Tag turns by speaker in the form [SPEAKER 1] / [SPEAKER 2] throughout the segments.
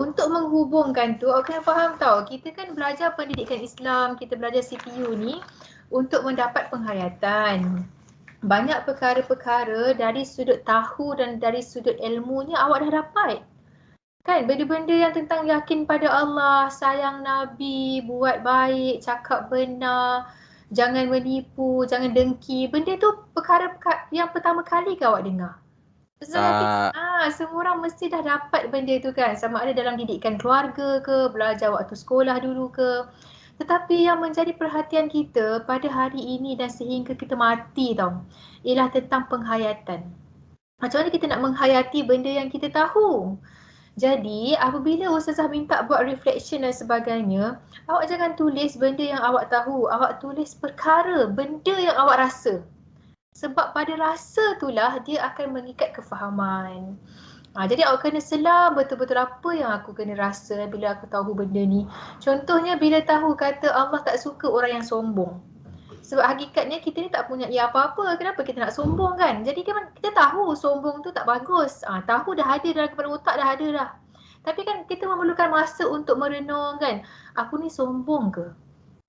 [SPEAKER 1] untuk menghubungkan tu, awak kena faham tau, kita kan belajar pendidikan Islam, kita belajar CPU ni untuk mendapat penghayatan. Banyak perkara-perkara dari sudut tahu dan dari sudut ilmunya awak dah dapat. Kan, benda-benda yang tentang yakin pada Allah, sayang Nabi, buat baik, cakap benar, jangan menipu, jangan dengki. Benda tu perkara-perkara yang pertama kali ke awak dengar? Ustazah yakin semua orang mesti dah dapat benda tu kan, sama ada dalam didikan keluarga ke, belajar waktu sekolah dulu ke. Tetapi yang menjadi perhatian kita pada hari ini dan sehingga kita mati tau, ialah tentang penghayatan. Macam mana kita nak menghayati benda yang kita tahu? Jadi apabila Ustazah minta buat reflection dan sebagainya, awak jangan tulis benda yang awak tahu, awak tulis perkara, benda yang awak rasa. Sebab pada rasa itulah dia akan mengikat kefahaman. Jadi awak kena selam betul-betul apa yang aku kena rasa bila aku tahu benda ni. Contohnya bila tahu kata Allah tak suka orang yang sombong. Sebab hakikatnya kita ni tak punya apa-apa. Kenapa kita nak sombong kan? Jadi kan kita tahu sombong tu tak bagus. Tahu dah ada dalam kepala otak, dah ada dah. Tapi kan kita memerlukan masa untuk merenung kan. Aku ni sombong ke?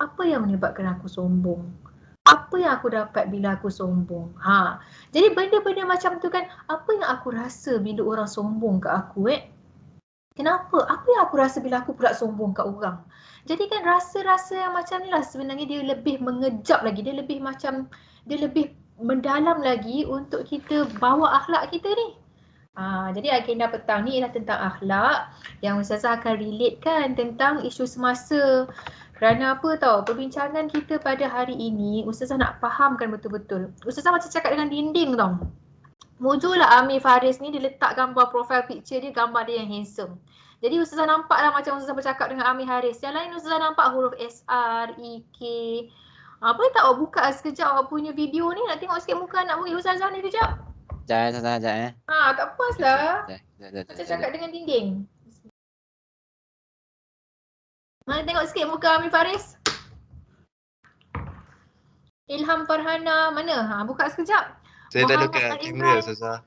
[SPEAKER 1] Apa yang menyebabkan aku sombong? Apa yang aku dapat bila aku sombong? Jadi benda-benda macam tu kan, apa yang aku rasa bila orang sombong ke aku Kenapa? Apa yang aku rasa bila aku pula sombong kat orang? Jadi kan rasa-rasa yang macam ni lah sebenarnya dia lebih mengejap lagi, dia lebih mendalam lagi untuk kita bawa akhlak kita ni. Jadi agenda petang ni ialah tentang akhlak yang Ustazah akan relate kan tentang isu semasa. Kerana apa tau, perbincangan kita pada hari ini Ustazah nak fahamkan betul-betul. Ustazah macam cakap dengan dinding tau. Mujurlah Amir Faris ni dia letak gambar profile picture dia, gambar dia yang handsome. Jadi Ustazah nampak lah macam Ustazah bercakap dengan Amir Haris. Yang lain Ustazah nampak huruf SR, EK. Boleh tak awak buka sekejap awak punya video ni, nak tengok sikit muka anak murid Ustazah ni kejap?
[SPEAKER 2] Sekejap.
[SPEAKER 1] Tak puas lah. Macam cakap dengan dinding. Mana tengok sikit muka Amir Faris. Ilham Farhana mana? Buka sekejap.
[SPEAKER 3] Saya tak ada kat kamera Ustazah.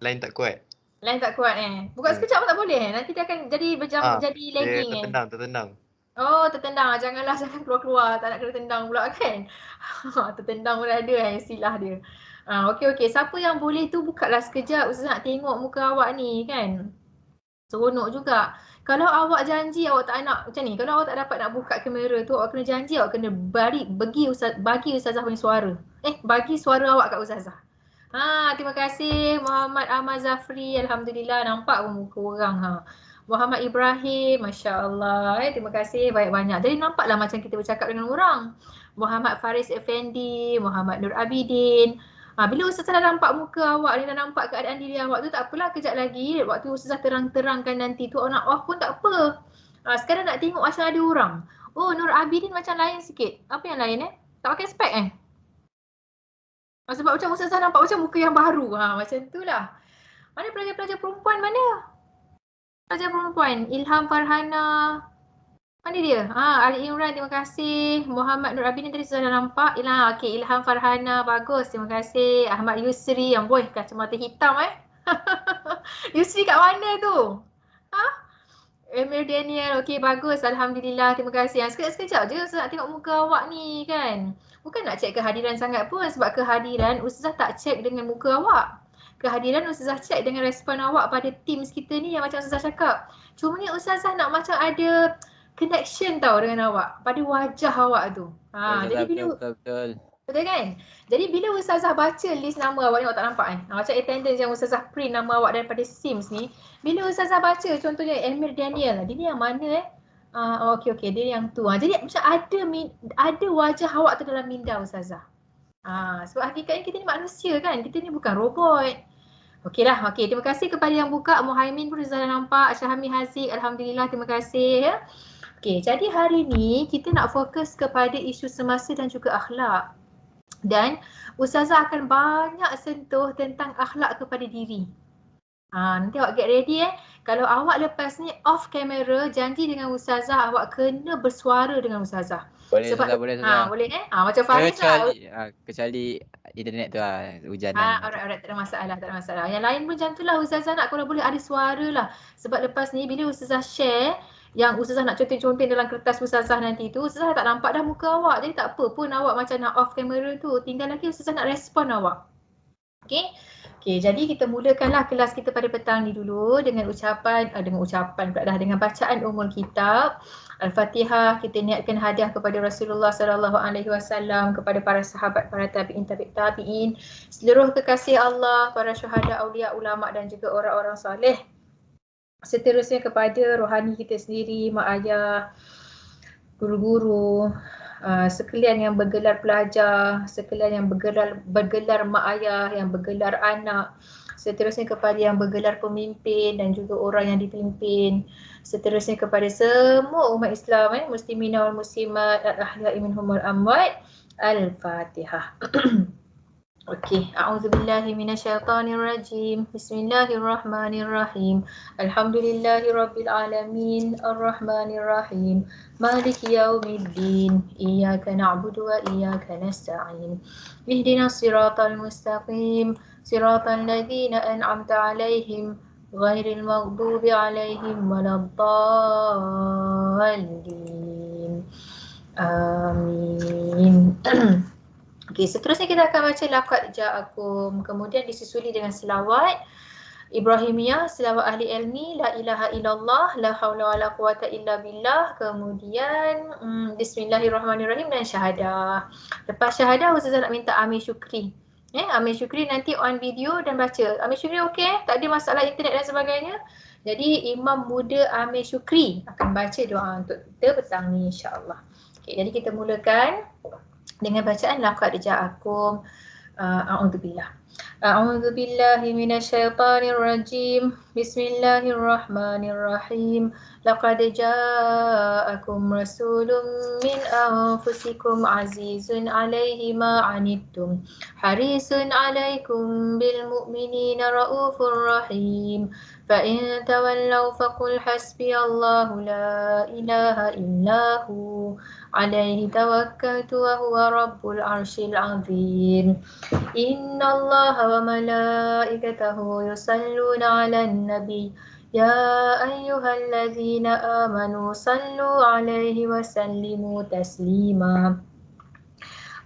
[SPEAKER 3] Line tak kuat.
[SPEAKER 1] Line tak kuat Buka sekejap pun tak boleh Nanti dia akan jadi jadi lagging
[SPEAKER 3] tertendang.
[SPEAKER 1] Oh, tertendang. Jangan keluar-keluar. Tak nak kena tendang pula kan. Tertendang pun ada istilah dia. Okey. Siapa yang boleh tu bukalah sekejap. Ustazah nak tengok muka awak ni kan. Seronok juga. Kalau awak janji awak tak nak macam ni. Kalau awak tak dapat nak buka kamera tu, awak kena janji awak kena bagi Ustazah punya suara. Bagi suara awak kat Ustazah. Terima kasih Muhammad Ahmad Zafri. Alhamdulillah nampak pun muka orang Muhammad Ibrahim, Masya Allah. Terima kasih banyak-banyak. Jadi nampaklah macam kita bercakap dengan orang. Muhammad Faris Effendi, Muhammad Nur Abidin. Bila Ustazah dah nampak muka awak ni, dah nampak keadaan diri awak tu, tak apalah kejap lagi. Waktu Ustazah terang-terangkan nanti tu, awak nak off pun tak apa. Sekarang nak tengok macam ada orang. Oh, Nur Abidin macam lain sikit. Apa yang lain Tak pakai spek sebab macam Ustazah nampak macam muka yang baru. Macam tu lah. Mana pelajar-pelajar perempuan mana? Pelajar perempuan. Ilham Farhana. Mana dia? Ali Imran, terima kasih. Muhammad Nur Abidin tadi sudah nampak. Ilham Farhana, bagus. Terima kasih. Ahmad Yusri, yang boy kacamata hitam Yusri kat mana tu? Emir Daniel, okey bagus. Alhamdulillah, terima kasih. Sekejap je Ustazah nak tengok muka awak ni kan. Bukan nak cek kehadiran sangat pun, sebab kehadiran Ustazah tak cek dengan muka awak. Kehadiran Ustazah cek dengan respon awak pada Teams kita ni yang macam Ustazah cakap. Cuma ni Ustazah nak macam ada connection tau dengan awak, pada wajah awak tu. Jadi bila betul kan? Jadi bila Ustazah baca list nama awak ni, awak tak nampak macam attendance yang Ustazah print nama awak daripada Sims ni. Bila Ustazah baca contohnya Emir Daniel, dia ni yang mana okey, dia yang tu. Jadi macam ada wajah awak tu dalam minda Ustazah. Sebab hakikatnya kita ni manusia kan, kita ni bukan robot. Okey, terima kasih kepada yang buka. Muhaimin pun Ustazah nampak. Syahami Haziq, Alhamdulillah, terima kasih Okey, jadi hari ni kita nak fokus kepada isu semasa dan juga akhlak. Dan Ustazah akan banyak sentuh tentang akhlak kepada diri. Nanti awak get ready Kalau awak lepas ni off kamera, janji dengan Ustazah awak kena bersuara dengan Ustazah.
[SPEAKER 2] Boleh
[SPEAKER 1] Sebab
[SPEAKER 2] Ustazah, boleh Ustazah.
[SPEAKER 1] boleh macam Faris lah.
[SPEAKER 2] Kecuali internet tu lah, hujanan.
[SPEAKER 1] Alright, tak ada masalah. Yang lain pun macam tu lah Ustazah nak kalau boleh ada suara lah. Sebab lepas ni bila Ustazah share, yang Ustazah nak conteng-conteng dalam kertas Ustazah nanti tu, Ustazah tak nampak dah muka awak. Jadi tak apa pun awak macam nak off kamera tu. Tinggal lagi Ustazah nak respon awak. Okay, jadi kita mulakanlah kelas kita pada petang ni dulu dengan ucapan dengan bacaan Ummul Kitab Al-Fatihah. Kita niatkan hadiah kepada Rasulullah SAW, kepada para sahabat, para tabi'in, seluruh kekasih Allah, para syuhada, aulia, ulama dan juga orang-orang soleh. Seterusnya kepada rohani kita sendiri, mak ayah, guru-guru, sekalian yang bergelar pelajar, sekalian yang bergelar mak ayah, yang bergelar anak, seterusnya kepada yang bergelar pemimpin dan juga orang yang dipimpin, seterusnya kepada semua umat Islam, muslimina wal muslimat, al-ahya'i minhum wal amwat. Al-Fatihah. Okey, a'udzubillahi minasyaitonirrajim. Bismillahirrahmanirrahim. Alhamdulillahirabbil alamin, arrahmanirrahim, maliki yaumiddin. Iyyaka na'budu wa iyyaka nasta'in. Ihdinas siratal mustaqim, siratal ladzina an'amta 'alaihim ghairil maghdubi 'alaihim waladdallin. Amin. Okey, seterusnya kita akan baca laqad ja'akum, kemudian disusuli dengan selawat Ibrahimiyah, selawat ahli ilmi, la ilaha illallah, la haula wala quwata illa billah, kemudian bismillahirrahmanirrahim dan syahadah. Lepas syahadah Ustazah nak minta Amir Syukri. Amir Syukri nanti on video dan baca. Amir Syukri okey? Tak ada masalah internet dan sebagainya. Jadi Imam Muda Amir Syukri akan baca doa untuk kita petang ni insya-Allah. Okey, jadi kita mulakan dengan bacaan laqad ja'akum. A'udzubillah. A'udzubillahi minasyaitonir rajim. Bismillahirrahmanirrahim. Laqad ja'akum rasulun min anfusikum azizun 'alaihi ma 'anittum harisun 'alaikum bil mu'minina raufur rahim. Fa in tawallaw faqul hasbiyallahu la ilaha illa hu alaihi tawakkaltu wa huwa rabbul arsyil azim. Innallaha wa malaikatahu yusalluna 'alan nabi ya ayyuhallazina amanu sallu 'alaihi wa sallimu taslima.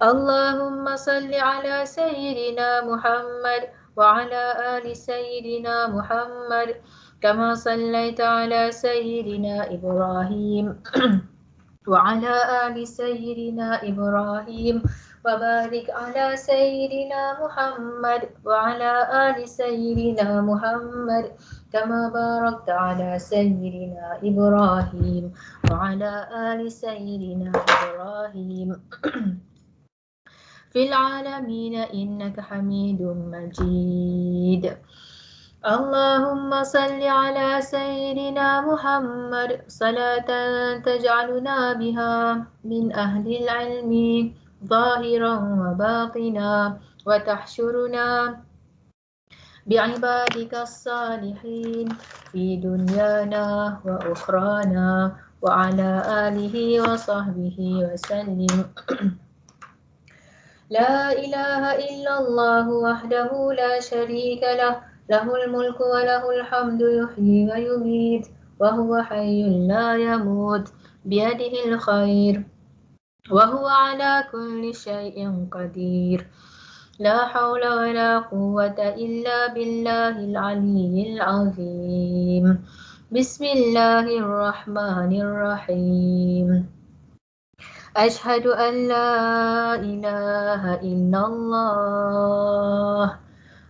[SPEAKER 1] Allahumma salli 'ala sayyidina Muhammad wa 'ala ali sayyidina Muhammad kama sallaita 'ala sayyidina Ibrahim وعلى آل سيدنا إبراهيم وبارك على سيدنا محمد وعلى آل سيدنا محمد كما باركت على سيدنا إبراهيم وعلى آل سيدنا إبراهيم في العالمين إنك حميد مجيد. اللهم صل على سيدنا محمد صلاة تجعلنا بها من أهل العلم ظاهرا وباطنا وتحشرنا بعبادك الصالحين في دنيانا وأخرانا وعلى آله وصحبه وسلم. لا إله إلا الله وحده لا شريك له له الملك وله الحمد يحيي ويميت وهو حي لا يموت بيده الخير وهو على كل شيء قدير. لا حول ولا قوة إلا بالله العلي العظيم. بسم الله الرحمن الرحيم. أشهد أن لا إله إلا الله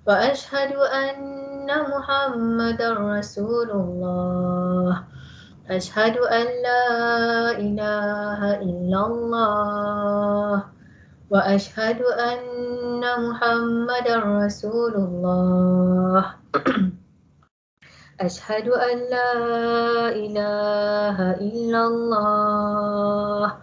[SPEAKER 1] وأشهد أن محمدا رسول الله. أشهد أن لا إله إلا الله وأشهد أن محمدا رسول الله. أشهد أن لا إله إلا الله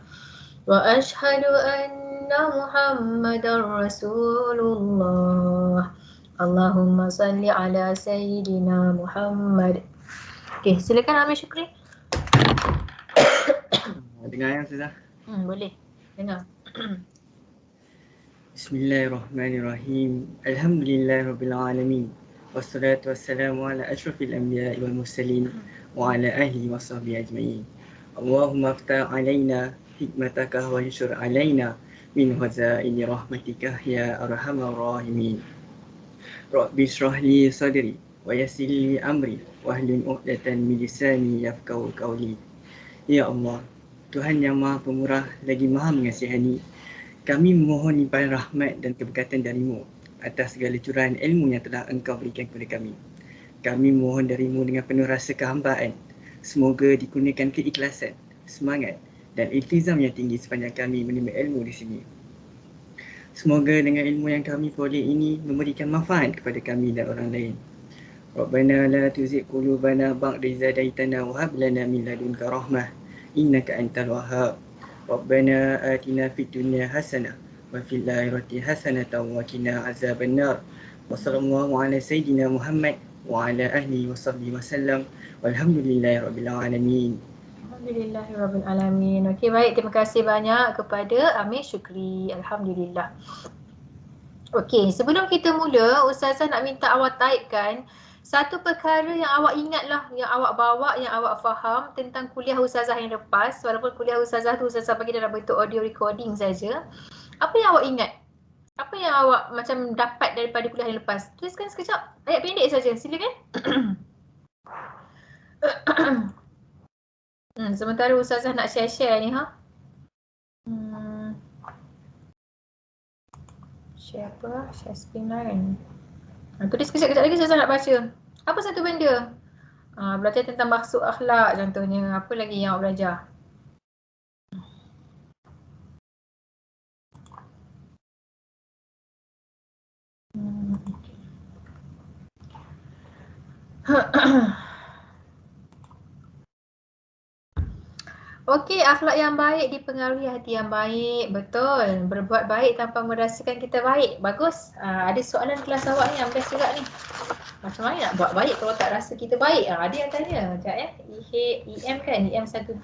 [SPEAKER 1] وأشهد أن محمدا رسول الله. Allahumma salli ala Sayyidina Muhammad. Okey, silakan Amir Syukri.
[SPEAKER 4] Dengar yang Ustazah?
[SPEAKER 1] Boleh. Dengar.
[SPEAKER 4] Bismillahirrahmanirrahim. Alhamdulillahirrabbilalamin. Wassalatu wassalamu ala ashrafil anbiya'i wal mursalin wa ala ahli wa sahbihi ajma'in. Allahumma aftah alaina hikmataka wa yusur alaina min hazaini rahmatika ya arhamar rahimin. Rabbi shrah li sadri wa yassir li amri wahlul 'uqdatan min lisani yafqahu qawli. Ya Allah, Tuhan yang Maha Pemurah lagi Maha Mengasihani, kami memohon limpahan rahmat dan keberkatan darimu atas segala curahan ilmu yang telah engkau berikan kepada kami. Kami memohon darimu dengan penuh rasa kehambaan. Semoga dikurniakan keikhlasan, semangat dan iltizam yang tinggi sepanjang kami menimba ilmu di sini. Semoga dengan ilmu yang kami peroleh ini memberikan manfaat kepada kami dan orang lain. Rabbana la tuzigh qulubana ba'da idh hadaitana wa hab lana min ladunka rahmah innaka antal wahhab. Rabbana atina fid dunya hasanah wa fil akhirati hasanatan wa qina azabannar. Wa sallallahu ala sayyidina Muhammad wa ala ahlihi wa sahbihi wasallam. Walhamdulillahirabbil alamin.
[SPEAKER 1] Alhamdulillahirabbil alamin. Okey, baik, terima kasih banyak kepada Amir Syukri. Alhamdulillah. Okey, sebelum kita mula, Ustazah nak minta awak taipkan satu perkara yang awak ingatlah, yang awak bawa, yang awak faham tentang kuliah Ustazah yang lepas. Walaupun kuliah Ustazah tu Ustazah bagi dalam bentuk audio recording saja. Apa yang awak ingat? Apa yang awak macam dapat daripada kuliah yang lepas? Tuliskan sekejap, ayat pendek saja, silakan. Sementara Ustazah nak share-share ni ha. Share apa? Share screen lain. Tulis kejap lagi Ustazah nak baca. Apa satu benda? Belajar tentang maksud akhlak contohnya. Apa lagi yang awak belajar? Okey, akhlak yang baik dipengaruhi hati yang baik. Betul. Berbuat baik tanpa merasakan kita baik. Bagus. Ada soalan kelas awak ni yang best juga ni. Macam mana nak buat baik kalau tak rasa kita baik? Ada yang tanya. Sekejap ya. EM kan? EM 1B.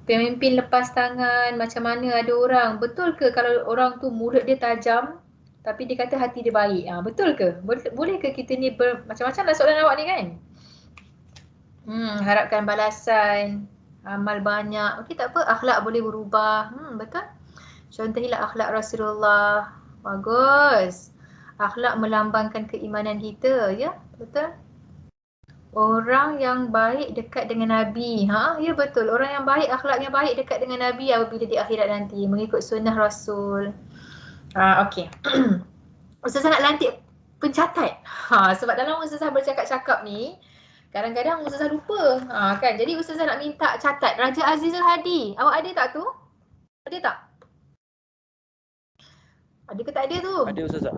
[SPEAKER 1] Pemimpin lepas tangan. Macam mana ada orang? Betul ke kalau orang tu mulut dia tajam tapi dia kata hati dia baik? Betul ke? Boleh ke kita ni macam-macam lah soalan awak ni kan? Harapkan balasan, amal banyak. Okey, tak apa, akhlak boleh berubah. Betul. Contohilah akhlak Rasulullah. Bagus. Akhlak melambangkan keimanan kita, ya? Betul. Orang yang baik dekat dengan Nabi. Ya betul. Orang yang baik, akhlaknya baik dekat dengan Nabi apabila di akhirat nanti mengikut sunnah Rasul. Okey. Ustazah nak lantik pencatat. Sebab dalam Ustazah bercakap-cakap ni kadang-kadang Ustazah lupa. Kan? Jadi Ustazah nak minta catat. Raja Azizul Hadi. Awak ada tak tu? Ada tak? Ada ke tak ada tu?
[SPEAKER 2] Ada Ustazah.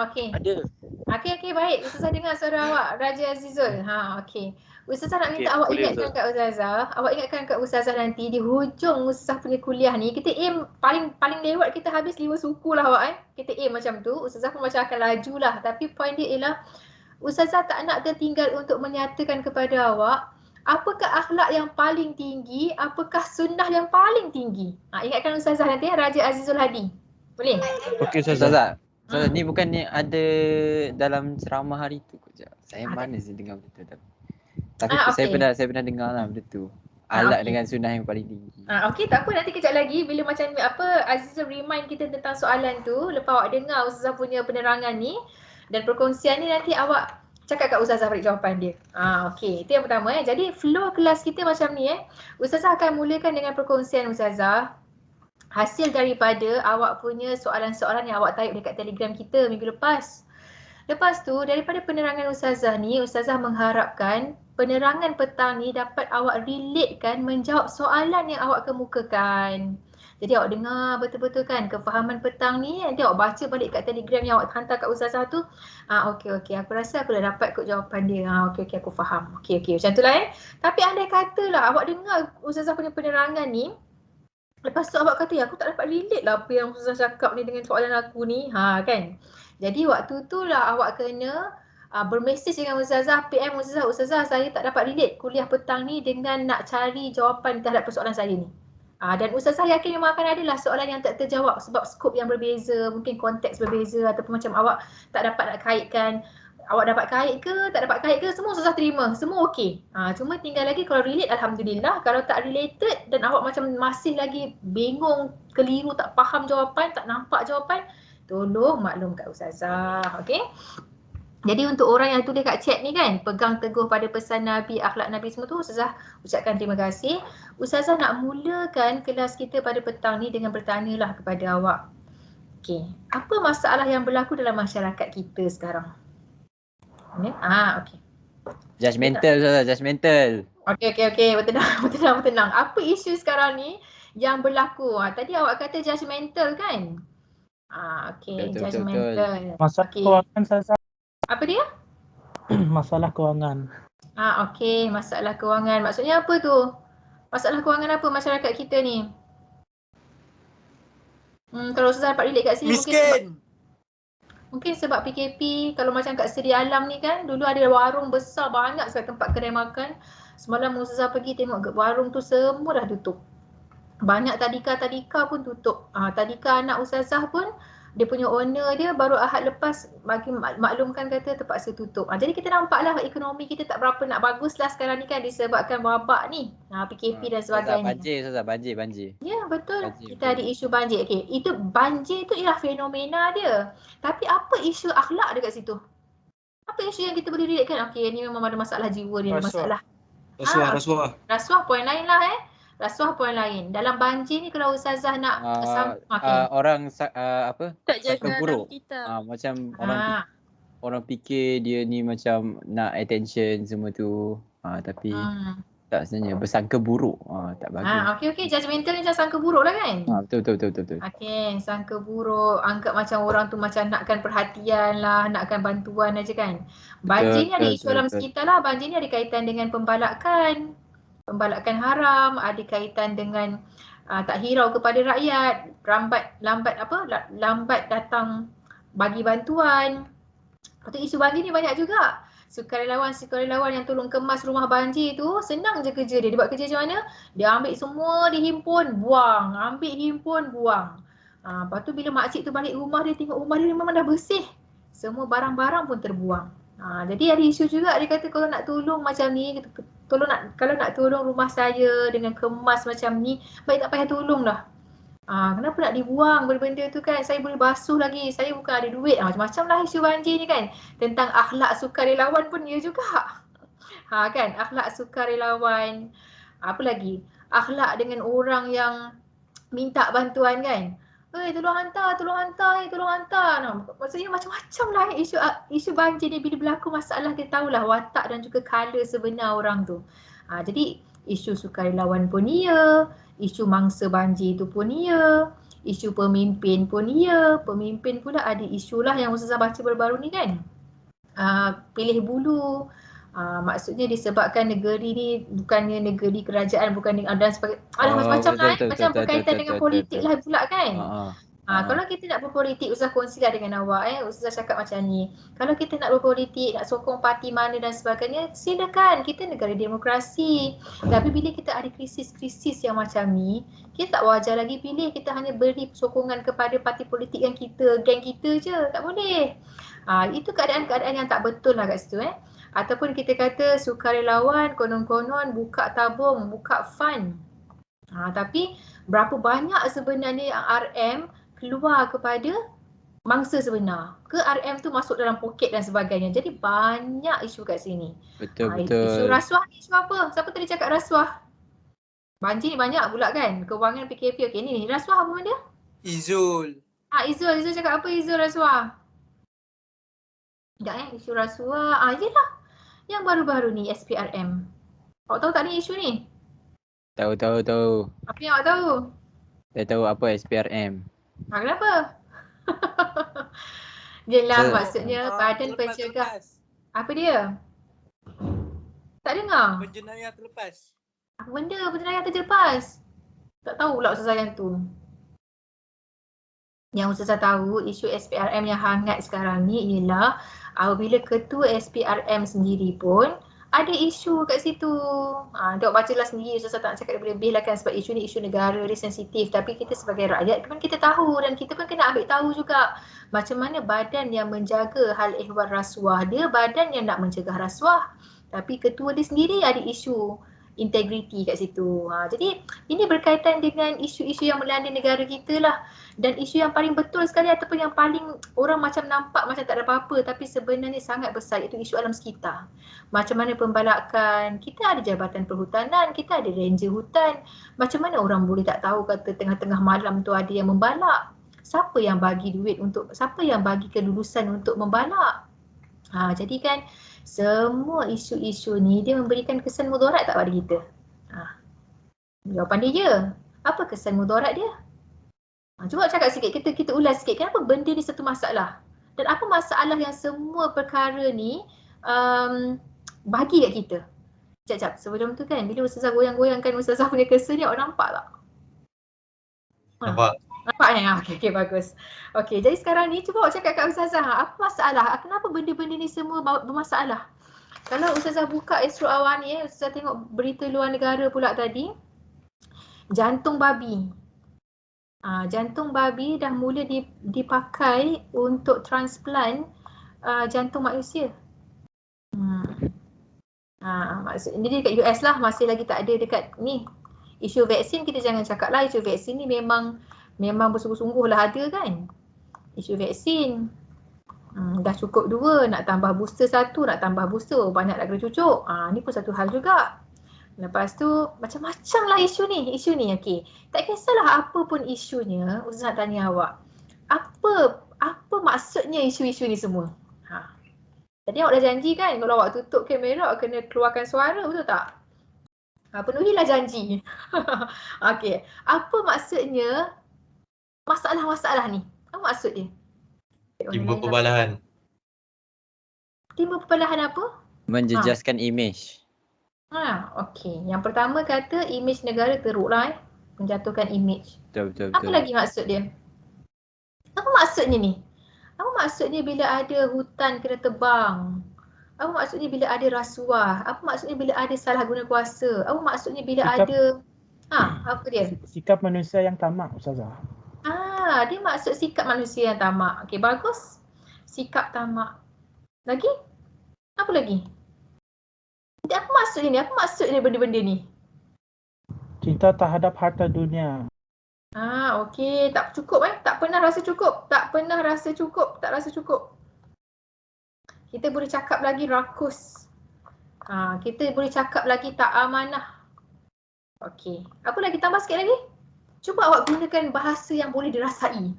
[SPEAKER 1] Okey.
[SPEAKER 2] Ada.
[SPEAKER 1] Okey, baik. Ustazah dengar suara awak, Raja Azizul. Okey. Ustazah nak minta awak ingatkan kat Ustazah. Awak ingatkan kat Ustazah nanti di hujung Ustazah punya kuliah ni, kita aim paling lewat kita habis 5 suku lah awak Kita aim macam tu. Ustazah pun macam akan laju lah. Tapi point dia ialah Ustazah tak nak tertinggal untuk menyatakan kepada awak apakah akhlak yang paling tinggi, apakah sunnah yang paling tinggi. Ingatkan Ustazah nanti ya, Raja Azizul Hadi. Boleh?
[SPEAKER 2] Okey Ustazah. Ustazah ni bukannya ada dalam ceramah hari tu kejap. Saya mana sih dengar benda tu. Tapi okay. saya pernah dengar lah benda tu. Akhlak dengan sunnah yang paling tinggi. Okey,
[SPEAKER 1] tak apa, nanti kejap lagi bila macam apa Azizul remind kita tentang soalan tu, lepas awak dengar Ustazah punya penerangan ni dan perkongsian ni, nanti awak cakap kat Ustazah balik jawapan dia. Okey, itu yang pertama Jadi flow kelas kita macam ni Ustazah akan mulakan dengan perkongsian Ustazah hasil daripada awak punya soalan-soalan yang awak type dekat Telegram kita minggu lepas. Lepas tu daripada penerangan Ustazah ni, Ustazah mengharapkan penerangan petang ni dapat awak relatekan menjawab soalan yang awak kemukakan. Jadi awak dengar betul-betul kan kefahaman petang ni, nanti awak baca balik kat Telegram yang awak hantar kat Ustazah tu. Okey, aku rasa aku dah dapat kot jawapan dia. Okey, aku faham. Okey, macam tu lah Tapi andai katalah awak dengar Ustazah punya penerangan ni, lepas tu awak kata, aku tak dapat relate lah apa yang Ustazah cakap ni dengan soalan aku ni. Kan. Jadi waktu tu lah awak kena bermesej dengan Ustazah, PM Ustazah, Ustazah saya tak dapat relate kuliah petang ni dengan nak cari jawapan terhadap persoalan saya ni. Dan Ustazah yakin memang akan adalah soalan yang tak terjawab sebab skop yang berbeza, mungkin konteks berbeza ataupun macam awak tak dapat nak kaitkan. Awak dapat kait ke, tak dapat kait ke, semua Ustazah terima, semua okey. Cuma tinggal lagi kalau relate Alhamdulillah, kalau tak related dan awak macam masih lagi bingung, keliru, tak faham jawapan, tak nampak jawapan, tolong maklum kat Ustazah, okey? Jadi untuk orang yang tulis kat chat ni kan, pegang teguh pada pesan Nabi, akhlak Nabi semua tu, Ustazah ucapkan terima kasih. Ustazah nak mulakan kelas kita pada petang ni dengan bertanyalah kepada awak. Okey, apa masalah yang berlaku dalam masyarakat kita sekarang? Okey.
[SPEAKER 2] Judgemental Ustazah, judgemental.
[SPEAKER 1] Okey. Bertenang. Apa isu sekarang ni yang berlaku? Tadi awak kata judgemental kan? Okey, judgemental.
[SPEAKER 5] Masalah kewangan Ustazah.
[SPEAKER 1] Apa dia?
[SPEAKER 5] Masalah kewangan.
[SPEAKER 1] Okey, masalah kewangan. Maksudnya apa tu? Masalah kewangan apa masyarakat kita ni? Kalau Ustazah dapat relate kat sini mungkin sebab PKP, kalau macam kat Seri Alam ni kan, dulu ada warung besar banyak sekali tempat kedai makan. Semalam Ustazah pergi tengok warung tu semua dah tutup. Banyak tadika pun tutup. Tadika anak Ustazah pun dia punya owner dia baru Ahad lepas bagi maklumkan kata terpaksa tutup. Jadi kita nampaklah ekonomi kita tak berapa nak bagus lah sekarang ni kan disebabkan wabak ni. PKP dan sebagainya.
[SPEAKER 2] Banjir.
[SPEAKER 1] Ya betul.
[SPEAKER 2] Banjir,
[SPEAKER 1] Kita ada isu banjir. Okey, itu banjir tu ialah fenomena dia. Tapi apa isu akhlak dekat situ? Apa isu yang kita boleh relatekan? Okey, ni memang ada masalah jiwa ni, ada masalah. Rasuah point lain lah Rasuah point lain. Dalam banjir ni kalau Ustazah nak
[SPEAKER 2] orang
[SPEAKER 6] tak jaga
[SPEAKER 2] sangka buruk.
[SPEAKER 6] kita.
[SPEAKER 2] Macam orang fikir dia ni macam nak attention semua tu. Tapi tak sebenarnya bersangka buruk. Tak bagus.
[SPEAKER 1] Okey, judgemental ni macam sangka buruk lah kan?
[SPEAKER 2] Betul.
[SPEAKER 1] Okey, sangka buruk, anggap macam orang tu macam nakkan perhatian lah, nakkan bantuan aja kan. Banjir ni ada isu alam sekitar lah, banjir ni ada kaitan dengan pembalakan haram, ada kaitan dengan tak hirau kepada rakyat, lambat datang bagi bantuan. Lepas tu isu banjir ni banyak juga. Sukarelawan yang tolong kemas rumah banjir tu senang je kerja dia. Dia buat kerja macam mana? Dia ambil semua, dihimpun, buang. Lepas tu bila makcik tu balik rumah dia tengok rumah dia memang dah bersih. Semua barang-barang pun terbuang. Jadi ada isu juga dia kata kalau nak tolong macam ni, kalau nak tolong rumah saya dengan kemas macam ni, baik tak payah tolong lah. Kenapa nak dibuang benda-benda tu kan? Saya boleh basuh lagi, saya bukan ada duit. Macam-macam lah isu banjir ni kan. Tentang akhlak sukarelawan pun dia juga. Kan, akhlak sukarelawan. Apa lagi? Akhlak dengan orang yang minta bantuan kan. Tolong hantar. Maksudnya macam-macam lah isu banjir ni. Bila berlaku masalah kita tahulah watak dan juga color sebenar orang tu. Jadi isu sukarelawan pun iya, isu mangsa banjir tu pun iya, isu pemimpin pun iya. Pemimpin pula ada isu lah yang Ustazah baca baru-baru ni kan. Pilih bulu. Maksudnya disebabkan negeri ni bukannya negeri kerajaan, bukan dan sebagainya. Macam-macam lah macam berkaitan dengan politik lah pula kan. Kalau kita nak berpolitik, Ustazah kongsilah dengan awak Ustazah cakap macam ni. Kalau kita nak berpolitik, nak sokong parti mana dan sebagainya, silakan. Kita negara demokrasi. Tapi bila kita ada krisis-krisis yang macam ni, kita tak wajar lagi pilih. Kita hanya beri sokongan kepada parti politik yang kita, geng kita je. Tak boleh. Itu keadaan-keadaan yang tak betul lah kat situ Ataupun kita kata sukarelawan konon-konon buka tabung, buka fund. Tapi berapa banyak sebenarnya yang RM keluar kepada mangsa sebenar. Ke RM tu masuk dalam poket dan sebagainya. Jadi banyak isu kat sini.
[SPEAKER 2] Betul.
[SPEAKER 1] Isu rasuah ni isu apa? Siapa tadi cakap rasuah? Banjir banyak pula kan? Kewangan PKP. Okey ni rasuah apa benda?
[SPEAKER 7] Izul.
[SPEAKER 1] Izul cakap apa Izul rasuah? Sekejap isu rasuah. Yelah. Yang baru-baru ni SPRM. Awak tahu tak ni isu ni?
[SPEAKER 2] Tahu.
[SPEAKER 1] Apa yang awak tahu?
[SPEAKER 2] Saya tahu apa SPRM.
[SPEAKER 1] Kenapa? Yelah maksudnya Badan Pencegah. Apa dia? Tak dengar?
[SPEAKER 7] Penjenayah terlepas.
[SPEAKER 1] Apa benda penjenayah terlepas? Tak tahu pula Ustazah yang tu. Yang Ustazah tahu, isu SPRM yang hangat sekarang ni ialah apabila ketua SPRM sendiri pun ada isu kat situ. Dok bacalah sendiri, Ustazah tak nak cakap lebih-lebih lah kan, sebab isu ni isu negara, dia sensitif. Tapi kita sebagai rakyat kan kita tahu, dan kita pun kena ambil tahu juga macam mana badan yang menjaga hal ehwal rasuah dia, badan yang nak mencegah rasuah. Tapi ketua dia sendiri ada isu integriti kat situ. Jadi ini berkaitan dengan isu-isu yang melanda negara kita lah. Dan isu yang paling betul sekali ataupun yang paling orang macam nampak macam tak ada apa-apa tapi sebenarnya sangat besar, itu isu alam sekitar. Macam mana pembalakan, kita ada jabatan perhutanan, kita ada ranger hutan. Macam mana orang boleh tak tahu kata tengah-tengah malam tu ada yang membalak? Siapa yang bagi duit untuk, siapa yang bagi kelulusan untuk membalak? Jadi kan semua isu-isu ni dia memberikan kesan mudarat tak pada kita? Jawapan dia je. Apa kesan mudarat dia? Cuba cakap sikit, kita ulas sikit. Kenapa benda ni satu masalah? Dan apa masalah yang semua perkara ni bagi kat kita? Sekejap, sebelum tu kan, bila Ustazah goyang-goyangkan Ustazah punya cursor ni, awak nampak tak?
[SPEAKER 3] Nampak.
[SPEAKER 1] Nampak kan? Okey, bagus. Okey, jadi sekarang ni cuba awak cakap kat Ustazah, apa masalah? Kenapa benda-benda ni semua bermasalah? Kalau Ustazah buka Astro Awani, Ustazah tengok berita luar negara pula tadi, jantung babi. Jantung babi dah mula dipakai untuk transplant jantung manusia. Maksudnya dia dekat US lah, masih lagi tak ada dekat ni. Isu vaksin kita jangan cakap lah, isu vaksin ni memang bersungguh-sungguh lah ada kan. Isu vaksin. Dah cukup 2, nak tambah booster 1, nak tambah booster, banyak nak kena cucuk. Ni pun satu hal juga. Lepas tu macam-macam lah isu ni. Okey. Tak kisahlah apa pun isunya, Ustazah tanya awak. Apa maksudnya isu-isu ni semua? Tadi awak dah janji kan, kalau awak tutup kamera awak kena keluarkan suara, betul tak? Penuhilah janji. Okey. Apa maksudnya masalah-masalah ni? Apa maksud dia?
[SPEAKER 3] Timbul perbalahan.
[SPEAKER 1] Timbul perbalahan apa?
[SPEAKER 2] Menjejaskan image.
[SPEAKER 1] Okey. Yang pertama kata image negara teruk lah menjatuhkan image.
[SPEAKER 2] Betul.
[SPEAKER 1] Apa lagi maksud dia? Apa maksudnya ni? Apa maksudnya bila ada hutan kena tebang? Apa maksudnya bila ada rasuah? Apa maksudnya bila ada salah guna kuasa? Apa maksudnya bila ada apa dia?
[SPEAKER 5] Sikap manusia yang tamak, Ustazah.
[SPEAKER 1] Dia maksud sikap manusia yang tamak. Okey, bagus. Sikap tamak. Lagi? Apa lagi? Apa maksud ini? Apa maksud dia benda-benda ni?
[SPEAKER 5] Cinta terhadap harta dunia.
[SPEAKER 1] Okey. Tak cukup Tak pernah rasa cukup. Tak rasa cukup. Kita boleh cakap lagi rakus. Kita boleh cakap lagi tak amanah. Okey. Apa lagi? Tambah sikit lagi? Cuba awak gunakan bahasa yang boleh dirasai.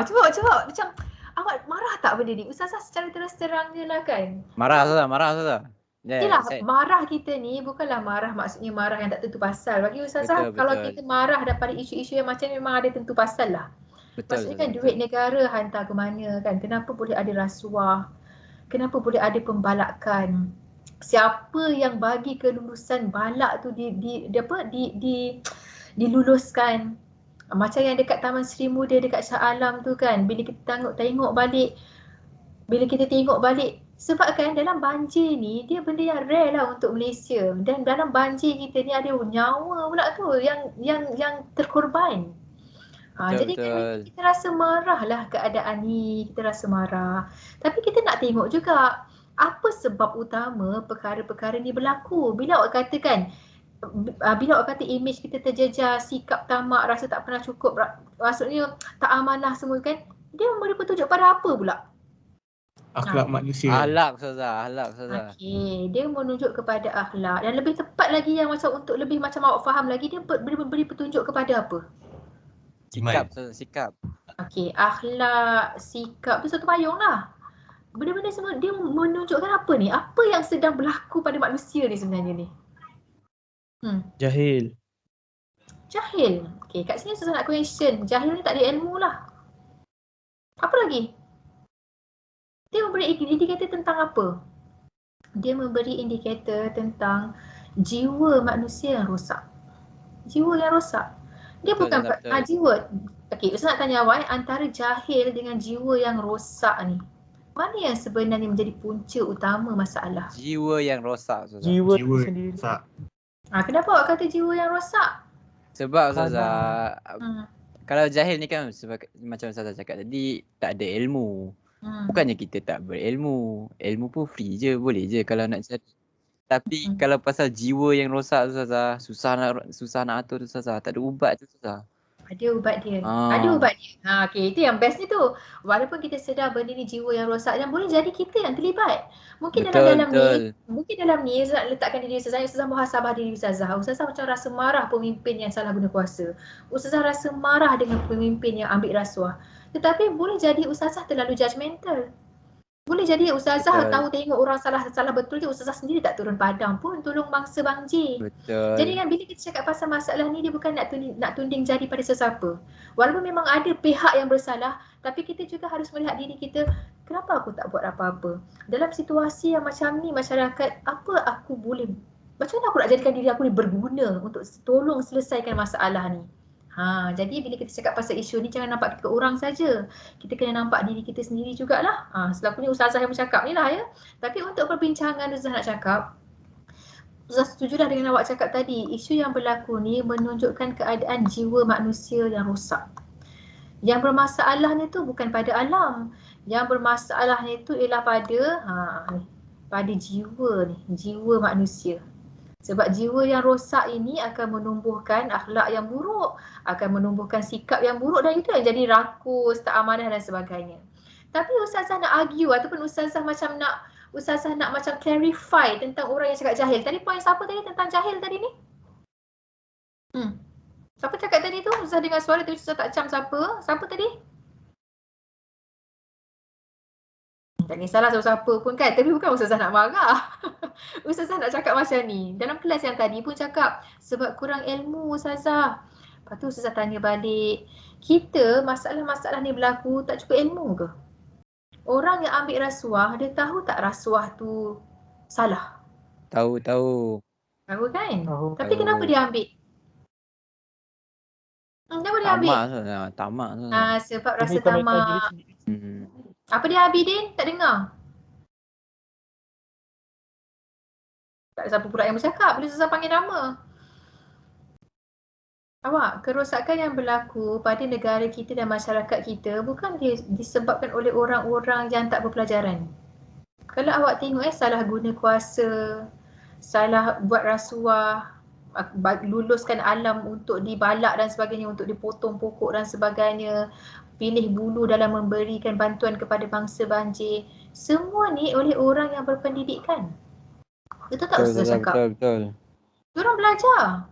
[SPEAKER 1] Cuba macam awak marah tak benda ni? Ustazah secara terus terang je lah kan.
[SPEAKER 2] Marah Ustazah.
[SPEAKER 1] Yelah, marah kita ni bukanlah marah maksudnya marah yang tak tentu pasal. Bagi Ustazah, kalau kita marah daripada isu-isu yang macam ni memang ada tentu pasal lah. Maksudnya kan duit negara hantar ke mana kan? Kenapa boleh ada rasuah? Kenapa boleh ada pembalakan? Siapa yang bagi kelulusan balak tu diluluskan? Macam yang dekat Taman Seri Muda dekat Shah Alam tu kan, bila kita tengok balik, sebab kan dalam banjir ni dia benda yang rare lah untuk Malaysia, dan dalam banjir kita ni ada nyawa pula tu yang terkorban. Jadi kan kita rasa marah lah keadaan ni, kita rasa marah. Tapi kita nak tengok juga apa sebab utama perkara-perkara ni berlaku. Bila awak kata image kita terjejas, sikap tamak, rasa tak pernah cukup, maksudnya tak amanah semua kan, dia memberi petunjuk pada apa pula?
[SPEAKER 6] Akhlak manusia.
[SPEAKER 2] Akhlak Ustazah.
[SPEAKER 1] Okey, dia menunjuk kepada akhlak, dan lebih tepat lagi yang macam untuk lebih macam awak faham lagi, dia memberi petunjuk kepada apa?
[SPEAKER 2] Sikap.
[SPEAKER 1] Okey, akhlak, sikap tu satu payung lah. Benda-benda semua dia menunjukkan apa ni? Apa yang sedang berlaku pada manusia ni sebenarnya ni?
[SPEAKER 6] Jahil.
[SPEAKER 1] Okey, kat sini susah nak question. Jahil ni tak ada ilmu lah. Apa lagi? Dia memberi indikator tentang apa? Dia memberi indikator tentang jiwa manusia yang rosak. Dia bukan jiwa. Okey, Ustaz nak tanya awak, antara jahil dengan jiwa yang rosak ni, mana yang sebenarnya menjadi punca utama masalah?
[SPEAKER 2] Jiwa yang rosak Ustazah.
[SPEAKER 5] Jiwa
[SPEAKER 6] Jiwa
[SPEAKER 5] tu sendiri.
[SPEAKER 6] rosak.
[SPEAKER 1] Kenapa awak kata jiwa yang rosak?
[SPEAKER 2] Sebab Ustazah,
[SPEAKER 1] Hmm.
[SPEAKER 2] kalau jahil ni kan sebab macam Ustazah cakap tadi, tak ada ilmu. Bukannya kita tak berilmu. Ilmu pun free je, boleh je kalau nak cari. Tapi kalau pasal jiwa yang rosak Ustazah, susah nak atur Ustazah. Tak ada ubat tu Ustazah.
[SPEAKER 1] Ada ubat dia. Ada ubat dia. Okey, itu yang best ni tu. Walaupun kita sedar benda ni jiwa yang rosak dan boleh jadi kita yang terlibat. Mungkin
[SPEAKER 2] Betul.
[SPEAKER 1] dalam ni Ustazah letakkan diri Ustazah muhasabah diri Ustazah. Ustazah macam rasa marah pemimpin yang salah guna kuasa. Ustazah rasa marah dengan pemimpin yang ambil rasuah. Tetapi boleh jadi Ustazah terlalu judgemental. Boleh jadi Ustazah tahu tengok orang salah betul je, Ustazah sendiri tak turun padang pun tolong mangsa banjir.
[SPEAKER 2] Betul.
[SPEAKER 1] Jadi kan bila kita cakap pasal masalah ni, dia bukan nak tunding jari pada sesiapa. Walaupun memang ada pihak yang bersalah, tapi kita juga harus melihat diri kita, kenapa aku tak buat apa-apa? Dalam situasi yang macam ni masyarakat, apa aku boleh, macam mana aku nak jadikan diri aku ni berguna untuk tolong selesaikan masalah ni? Jadi bila kita cakap pasal isu ni, jangan nampak kita orang saja. Kita kena nampak diri kita sendiri jugalah. Selakunya Ustazah yang bercakap ni lah ya. Tapi untuk perbincangan Ustazah nak cakap, Ustazah setuju dah dengan awak cakap tadi. Isu yang berlaku ni menunjukkan keadaan jiwa manusia yang rosak. Yang bermasalahnya tu bukan pada alam. Yang bermasalahnya tu ialah pada jiwa ni, jiwa manusia. Sebab jiwa yang rosak ini akan menumbuhkan akhlak yang buruk, akan menumbuhkan sikap yang buruk dan itu yang jadi rakus, tak amanah dan sebagainya. Tapi Ustazah nak argue ataupun Ustazah nak macam clarify tentang orang yang cakap jahil. Tadi poin siapa tadi tentang jahil tadi ni? Siapa cakap tadi tu? Ustazah dengar suara tu Ustazah tak cam siapa? Siapa tadi? Tak kisahlah siapa pun kan, tapi bukan Ustazah nak marah. Ustazah nak cakap macam ni. Dalam kelas yang tadi pun cakap sebab kurang ilmu Ustazah. Lepas tu Ustazah tanya balik, kita masalah-masalah ni berlaku tak cukup ilmu ke? Orang yang ambil rasuah, dia tahu tak rasuah tu salah?
[SPEAKER 2] Tahu.
[SPEAKER 1] Tahu kan? Tapi kenapa dia ambil? Kenapa dia ambil?
[SPEAKER 2] Tamak.
[SPEAKER 1] Sebab rasa tamak. Apa dia Abi Din? Tak dengar? Tak ada siapa pula yang bercakap. Boleh Ustazah panggil nama. Awak, kerosakan yang berlaku pada negara kita dan masyarakat kita bukan disebabkan oleh orang-orang yang tak berpelajaran. Kalau awak tengok salah guna kuasa, salah buat rasuah, luluskan alam untuk dibalak dan sebagainya, untuk dipotong pokok dan sebagainya, pilih bulu dalam memberikan bantuan kepada bangsa banjir. Semua ni oleh orang yang berpendidikan. Betul tak Ustazah cakap?
[SPEAKER 2] Betul.
[SPEAKER 1] Diorang belajar.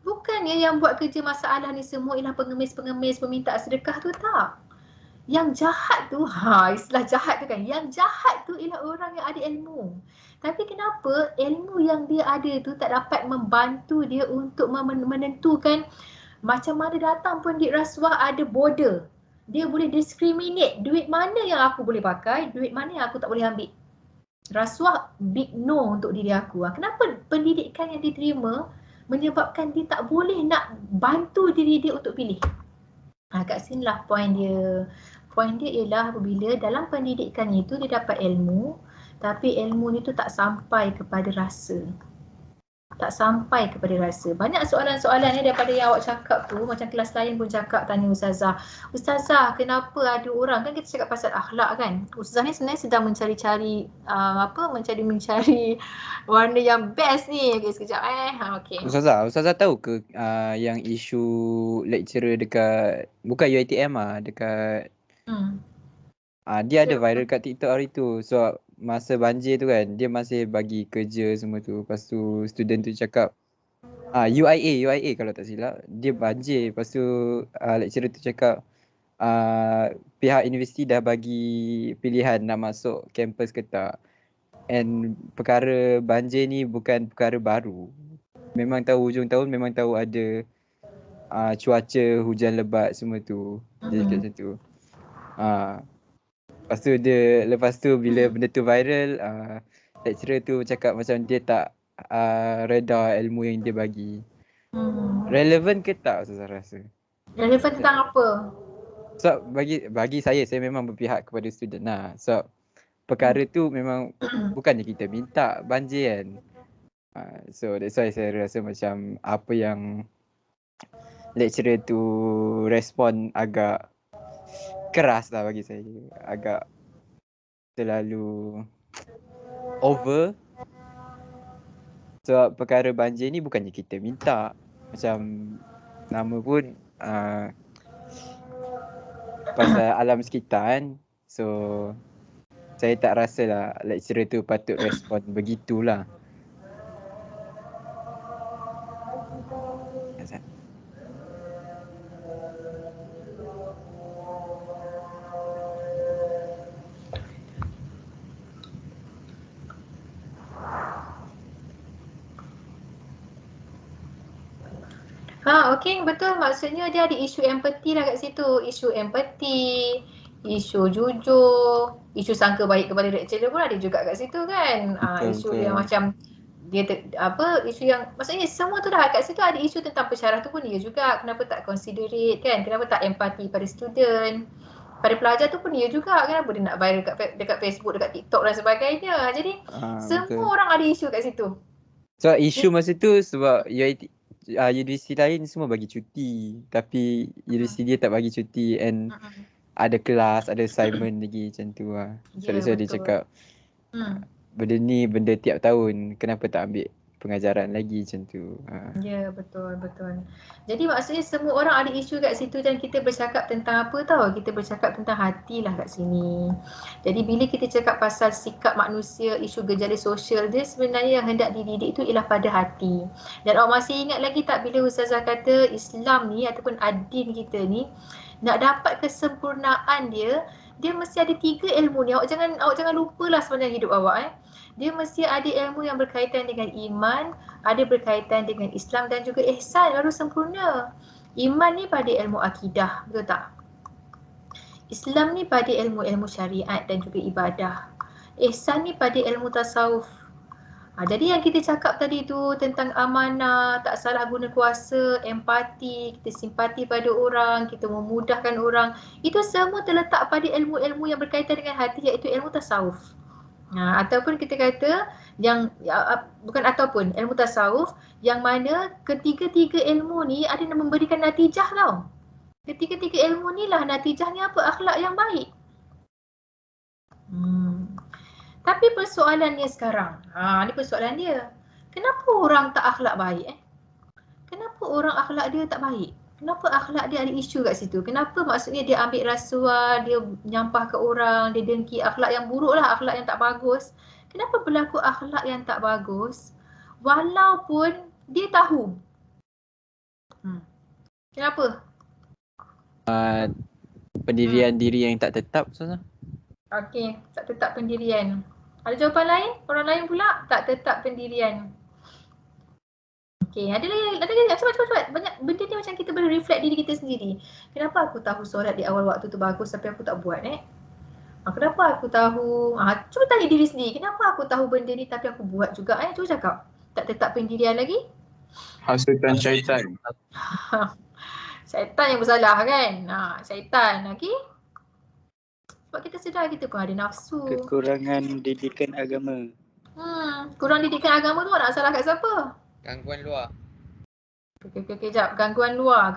[SPEAKER 1] Bukannya yang buat kerja masalah ni semua ialah pengemis-pengemis, peminta sedekah tu, tak. Yang jahat tu, istilah jahat tu kan, yang jahat tu ialah orang yang ada ilmu. Tapi kenapa ilmu yang dia ada tu tak dapat membantu dia untuk menentukan macam mana datang pun duit rasuah ada border. Dia boleh discriminate duit mana yang aku boleh pakai, duit mana yang aku tak boleh ambil. Rasuah big no untuk diri aku. Kenapa pendidikan yang diterima menyebabkan dia tak boleh nak bantu diri dia untuk pilih. Kat sinilah poin dia. Poin dia ialah apabila dalam pendidikan itu dia dapat ilmu, tapi ilmu ni tu tak sampai kepada rasa. Tak sampai kepada rasa. Banyak soalan-soalan ni daripada yang awak cakap tu, macam kelas lain pun cakap tanya Ustazah. Ustazah, kenapa ada orang, kan kita cakap pasal akhlak kan. Ustazah ni sebenarnya sedang mencari mencari warna yang best ni. Okay, sekejap okay.
[SPEAKER 2] Ustazah tahu ke yang isu lecturer dekat, bukan UiTM dekat dia ada viral kat TikTok hari tu. So masa banjir tu kan, dia masih bagi kerja semua tu. Lepas tu student tu cakap UIA kalau tak silap, dia banjir. Lepas tu lecturer tu cakap pihak universiti dah bagi pilihan nak masuk kampus ke tak. And perkara banjir ni bukan perkara baru. Memang tahu hujung tahun memang tahu ada cuaca hujan lebat semua tu. Dia cakap macam tu. Lepas tu bila benda tu viral, lecturer tu cakap macam dia tak reda ilmu yang dia bagi. Relevan ke tak Ustazah rasa?
[SPEAKER 1] Relevan tentang apa?
[SPEAKER 2] So bagi saya memang berpihak kepada student lah. So perkara tu memang bukannya kita minta banjir kan. So that's why saya rasa macam apa yang lecturer tu respon agak keras lah bagi saya. Agak terlalu over. Sebab perkara banjir ni bukannya kita minta. Macam nama pun pasal alam sekitar kan. So saya tak rasa lah lecturer tu patut respon begitulah.
[SPEAKER 1] Okey, betul. Maksudnya dia ada isu empati lah kat situ. Isu empati, isu jujur, isu sangka baik kepada lecturer pun ada juga kat situ kan. Isu
[SPEAKER 2] betul.
[SPEAKER 1] yang macam dia isu yang maksudnya semua tu dah kat situ ada isu tentang pensyarah tu pun dia juga. Kenapa tak considerate kan? Kenapa tak empati pada student? Pada pelajar tu pun dia juga. Kenapa dia nak viral dekat Facebook, dekat TikTok dan sebagainya. Jadi semua
[SPEAKER 2] betul.
[SPEAKER 1] orang ada isu kat situ.
[SPEAKER 2] So isu masa tu sebab universiti lain semua bagi cuti. Tapi universiti dia tak bagi cuti and ada kelas, ada assignment lagi macam tu lah. So that's why dia cakap benda ni benda tiap tahun, kenapa tak ambil pengajaran lagi macam tu.
[SPEAKER 1] Ya, betul. Jadi maksudnya semua orang ada isu kat situ dan kita bercakap tentang apa tau? Kita bercakap tentang hati lah kat sini. Jadi bila kita cakap pasal sikap manusia, isu gejala sosial dia sebenarnya yang hendak dididik tu ialah pada hati. Dan awak masih ingat lagi tak bila Ustazah kata Islam ni ataupun ad-din kita ni nak dapat kesempurnaan dia mesti ada 3 ilmu ni. Awak jangan lupalah sebenarnya hidup awak Dia mesti ada ilmu yang berkaitan dengan iman, ada berkaitan dengan Islam dan juga ihsan baru sempurna. Iman ni pada ilmu akidah, betul tak? Islam ni pada ilmu-ilmu syariat dan juga ibadah. Ihsan ni pada ilmu tasawuf. Jadi yang kita cakap tadi tu tentang amanah, tak salah guna kuasa, empati, kita simpati pada orang, kita memudahkan orang, itu semua terletak pada ilmu-ilmu yang berkaitan dengan hati iaitu ilmu tasawuf. Ataupun kita kata bukan ataupun ilmu tasawuf yang mana ketiga-tiga ilmu ni ada memberikan natijah tau. Ketiga-tiga ilmu ni lah natijahnya apa? Akhlak yang baik. Tapi persoalannya sekarang, ni persoalan dia. Kenapa orang tak akhlak baik Kenapa orang akhlak dia tak baik? Kenapa akhlak dia ada isu kat situ? Kenapa maksudnya dia ambil rasuah, dia menyampah ke orang, dia dengki, akhlak yang buruk lah, akhlak yang tak bagus. Kenapa berlaku akhlak yang tak bagus walaupun dia tahu? Kenapa?
[SPEAKER 2] Pendirian diri yang tak tetap Ustazah.
[SPEAKER 1] Okey, tak tetap pendirian. Ada jawapan lain? Orang lain pula tak tetap pendirian. Okey, ada lagi. Cepat. Banyak benda ni macam kita boleh reflect diri kita sendiri. Kenapa aku tahu solat di awal waktu tu bagus tapi aku tak buat Kenapa aku tahu? Cuba tanya diri sendiri. Kenapa aku tahu benda ni tapi aku buat juga Cuba cakap. Tak tetap pendirian lagi?
[SPEAKER 6] Hasutan syaitan.
[SPEAKER 1] Syaitan yang bersalah kan? Syaitan. Okey. Sebab kita sedar kita pun ada nafsu.
[SPEAKER 8] Kekurangan didikan agama.
[SPEAKER 1] Kurang didikan agama tu nak salah kat siapa?
[SPEAKER 2] Gangguan luar.
[SPEAKER 1] Okey, jap. Gangguan luar.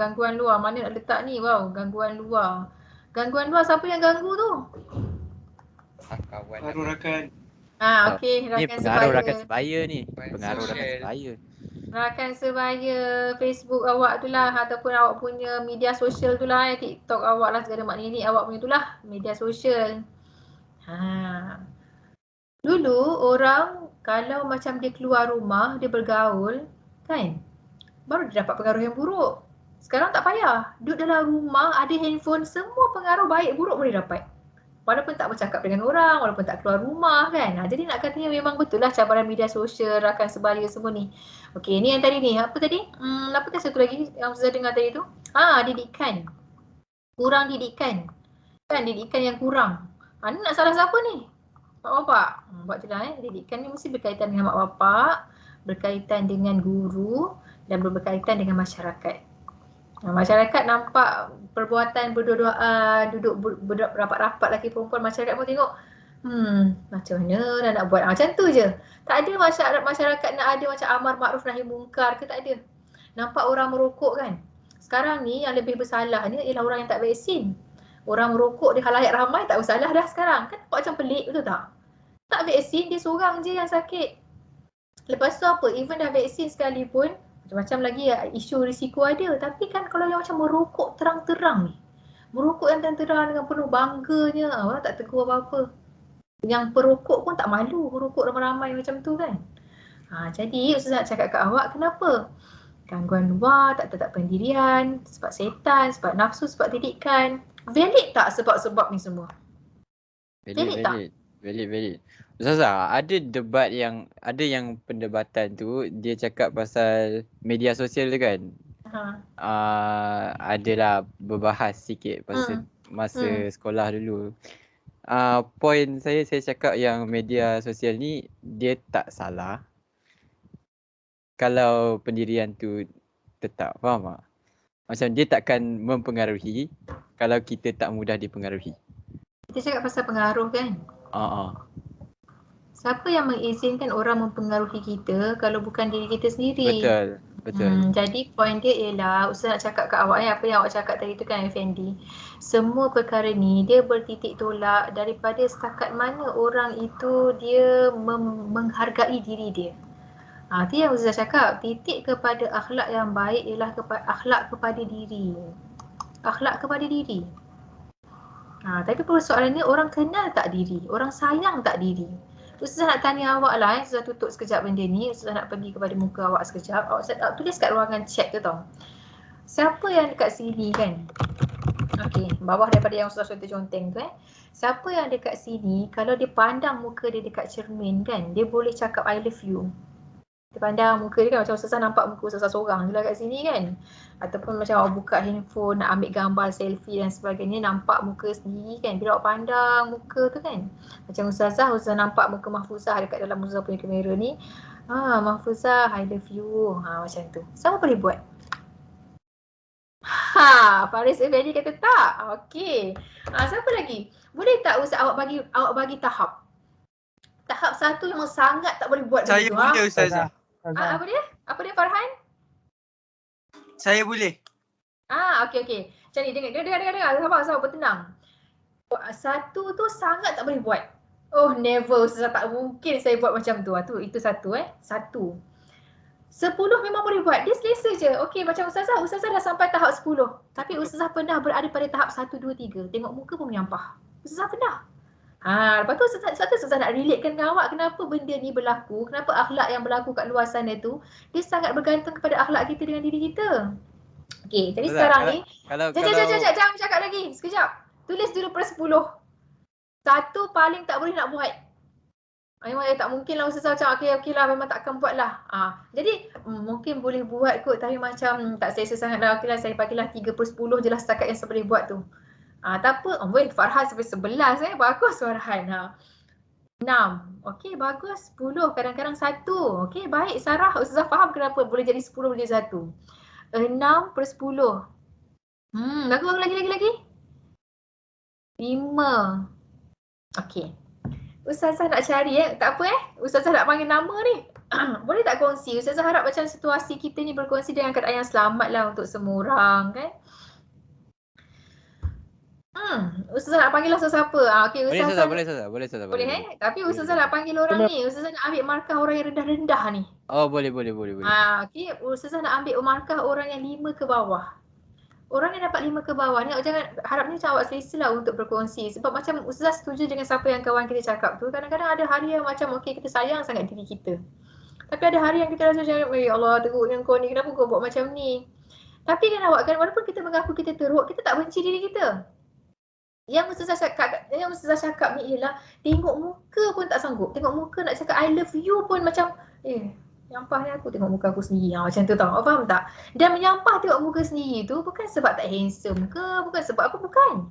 [SPEAKER 1] Mana nak letak ni? Wow, gangguan luar. Gangguan luar siapa yang ganggu tu?
[SPEAKER 2] Kawan.
[SPEAKER 6] Rakan.
[SPEAKER 1] Okey,
[SPEAKER 2] Ni
[SPEAKER 1] rakan
[SPEAKER 2] pengaruh
[SPEAKER 1] sebaya.
[SPEAKER 2] rakan sebaya ni. Pengaruh rakan sebaya.
[SPEAKER 1] Rakan sebaya, Facebook awak tu lah ataupun awak punya media sosial tu lah TikTok awak lah segala maknanya ni awak punya tu lah media sosial. Dulu orang kalau macam dia keluar rumah, dia bergaul kan, baru dia dapat pengaruh yang buruk. Sekarang tak payah, duduk dalam rumah ada handphone, semua pengaruh baik buruk boleh dapat. Walaupun tak bercakap dengan orang, walaupun tak keluar rumah kan. Jadi nak katanya memang betul lah cabaran media sosial, rakan sebaya semua ni. Okey, ni yang tadi ni. Apa tadi? Apa tadi satu lagi yang saya dengar tadi tu? Didikan. Kurang didikan. Kan didikan yang kurang. Ni nak salah siapa ni? Mak bapak. Buat je lah Didikan ni mesti berkaitan dengan mak bapak, berkaitan dengan guru dan berkaitan dengan masyarakat. Masyarakat nampak perbuatan berdua-duaan, duduk berapat-rapat lelaki perempuan, masyarakat pun tengok macam mana nak buat macam tu je. Tak ada masyarakat nak ada macam amar makruf nahi mungkar ke, tak ada. Nampak orang merokok kan. Sekarang ni yang lebih bersalah ni ialah orang yang tak vaksin. Orang merokok di khalayak ramai tak bersalah dah sekarang. Kan nampak macam pelik, betul tak? Tak vaksin, dia seorang je yang sakit. Lepas tu apa, even dah vaksin sekalipun, macam-macam lagi isu risiko ada. Tapi kan kalau yang macam merokok terang-terang ni, merokok yang terang-terang dengan penuh bangganya, orang tak tegur apa-apa. Yang perokok pun tak malu merokok ramai-ramai macam tu kan. Jadi Ustaz nak cakap kat awak, kenapa? Gangguan luar, tak tetap pendirian, sebab setan, sebab nafsu, sebab didikan. Valid tak sebab-sebab ni semua?
[SPEAKER 2] Valid. Ustazah, ada debat yang pendebatan tu dia cakap pasal media sosial tu kan. Adalah berbahas sikit pasal masa sekolah dulu. Point saya cakap yang media sosial ni dia tak salah kalau pendirian tu tetap, faham tak? Macam dia takkan mempengaruhi kalau kita tak mudah dipengaruhi.
[SPEAKER 1] Kita cakap pasal pengaruh kan? Siapa yang mengizinkan orang mempengaruhi kita kalau bukan diri kita sendiri?
[SPEAKER 2] Betul.
[SPEAKER 1] Jadi point dia ialah, Ustaz nak cakap kat awak apa yang awak cakap tadi tu kan Effendi. Semua perkara ni dia bertitik tolak daripada setakat mana orang itu dia menghargai diri dia. Itu yang Ustaz cakap, titik kepada akhlak yang baik ialah akhlak kepada diri. Akhlak kepada diri. Tapi persoalannya orang kenal tak diri, orang sayang tak diri. Ustaz nak tanya awak lah, Ustaz tutup sekejap benda ni, Ustaz nak pergi kepada muka awak sekejap. Awak tulis kat ruangan chat tu tau. Siapa yang dekat sini kan? Okey, bawah daripada yang Ustaz conteng tu Siapa yang dekat sini, kalau dia pandang muka dia dekat cermin kan, dia boleh cakap I love you. Dia pandang muka dia kan, macam Ustazah nampak muka Ustazah seorang je lah kat sini kan. Ataupun macam awak buka handphone, nak ambil gambar selfie dan sebagainya, nampak muka sendiri kan. Bila awak pandang muka tu kan, macam Ustazah nampak muka Mahfuzah dekat dalam Ustazah punya kamera ni. Mahfuzah, I love you. Macam tu. Siapa boleh buat? Faris Effendi kata tak. Okey. Siapa lagi? Boleh tak Ustaz awak bagi tahap? Tahap satu yang sangat tak boleh buat
[SPEAKER 7] saya
[SPEAKER 1] begitu.
[SPEAKER 7] Saya boleh Ustazah.
[SPEAKER 1] Apa dia? Apa dia Farhan?
[SPEAKER 7] Saya boleh.
[SPEAKER 1] Okey. Macam ni, dengar. Sabar, bertenang. Satu tu sangat tak boleh buat. Oh, never. Ustazah tak mungkin saya buat macam tu. Itu satu. Satu. 10 memang boleh buat. Dia selesa je. Okey, macam Ustazah dah sampai tahap 10. Tapi Ustazah pernah berada pada tahap 1, 2, 3. Tengok muka pun menyampah. Ustazah pernah. Lepas tu Ustazah nak relatekan dengan awak kenapa benda ni berlaku, kenapa akhlak yang berlaku kat luar sana tu dia sangat bergantung kepada akhlak kita dengan diri kita. Okey, jadi sekarang ni jangan cakap lagi. Sekejap. Tulis dulu per 10. Satu paling tak boleh nak buat. Memang tak mungkin lah Ustazah macam okey lah memang takkan buat lah. Jadi mungkin boleh buat kot tapi macam tak selesa sangat lah. Okey lah saya bagilah 3/10 je lah setakat yang saya boleh buat tu. Tak apa, Farhan sampai 11 bagus Farhan. 6, okey bagus. 10, kadang-kadang 1. Okey baik Sarah, Ustazah faham kenapa boleh jadi 10 boleh jadi 1. 6/10. Bagus lagi. 5. Okey. Ustazah nak cari tak apa Ustazah nak panggil nama ni. Boleh tak kongsi? Ustazah harap macam situasi kita ni berkongsi dengan keadaan yang selamat lah untuk semua orang kan. Ustazah nak panggil lah siapa? Okey Ustazah. Boleh Ustazah. Boleh Tapi Ustazah nak panggil orang ni. Ustazah nak ambil markah orang yang rendah-rendah ni.
[SPEAKER 2] Boleh.
[SPEAKER 1] Okey, Ustazah nak ambil markah orang yang 5 ke bawah. Orang yang dapat 5 ke bawah ni jangan harapnya macam awak selesa lah untuk berkongsi. Sebab macam Ustazah setuju dengan siapa yang kawan kita cakap tu. Kadang-kadang ada hari yang macam okey kita sayang sangat diri kita. Tapi ada hari yang kita rasa macam ya Allah teruk dengan kau ni, kenapa kau buat macam ni? Tapi kan awak kan walaupun kita mengaku kita teruk, kita tak benci diri kita. Yang Ustazah cakap ni ialah tengok muka pun tak sanggup. Tengok muka nak cakap I love you pun macam nyampah ni aku tengok muka aku sendiri. Macam tu tau. Awak faham tak? Dan menyampah tengok muka sendiri tu bukan sebab tak handsome ke, bukan sebab apa, bukan.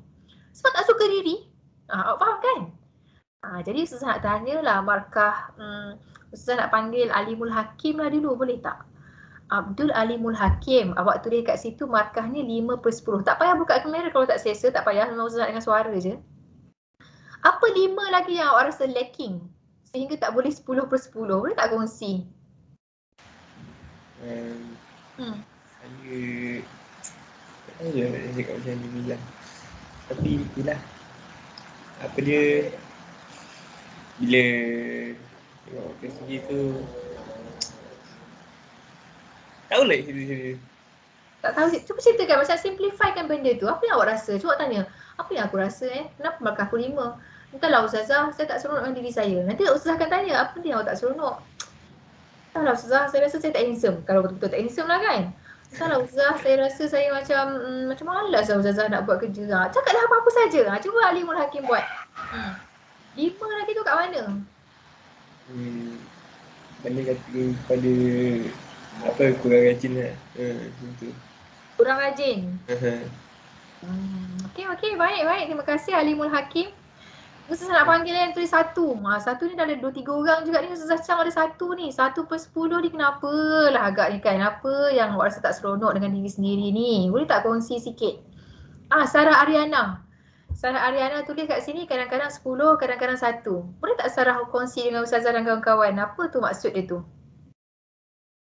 [SPEAKER 1] Sebab tak suka diri. Awak faham kan? Jadi Ustazah nak tanyalah markah Ustazah nak panggil Alimul Hakim lah dulu, boleh tak? Abdul Alimul Hakim. Awak tulis kat situ markahnya 5/10. Tak payah buka kamera kalau tak selesa, tak payah. Memang Ustazah dengan suara je. Apa 5 lagi yang awak rasa lacking sehingga tak boleh 10/10? Boleh tak kongsi?
[SPEAKER 4] Saya tak tahu je nak cakap macam ni bilang. Tapi itulah. Apa dia, bila tengok ke segi tu, tahulah cerita-cerita.
[SPEAKER 1] Tak tahu, cuba ceritakan, macam simplifykan benda tu. Apa yang awak rasa? Cuba tanya, apa yang aku rasa kenapa markah aku 5? Entahlah Ustazah, saya tak seronok dengan diri saya. Nanti Ustazah akan tanya, apa dia awak tak seronok? Entahlah Ustazah, saya rasa saya tak handsome. Kalau betul-betul tak handsome lah kan. Entahlah Ustazah, saya rasa saya macam malas lah Ustazah nak buat kerja. Cakaplah apa-apa saja. Cuba Alimul Hakim buat. 5 lagi tu kat mana?
[SPEAKER 4] Benda kata pada apa, kurang rajin lah. Macam tu.
[SPEAKER 1] Kurang rajin? Okey, baik. Terima kasih Alimul Hakim. Ustazah nak panggil yang tulis 1. 1 ni dah ada 2-3 orang juga ni. Ustazah Chang ada 1 ni. 1/10 ni kenapa lah agak ni kan? Apa yang awak rasa tak seronok dengan diri sendiri ni? Boleh tak kongsi sikit? Sarah Ariana. Sarah Ariana tulis kat sini kadang-kadang 10, kadang-kadang 1. Boleh tak Sarah kongsi dengan Ustazah dan kawan-kawan? Apa tu maksud dia tu?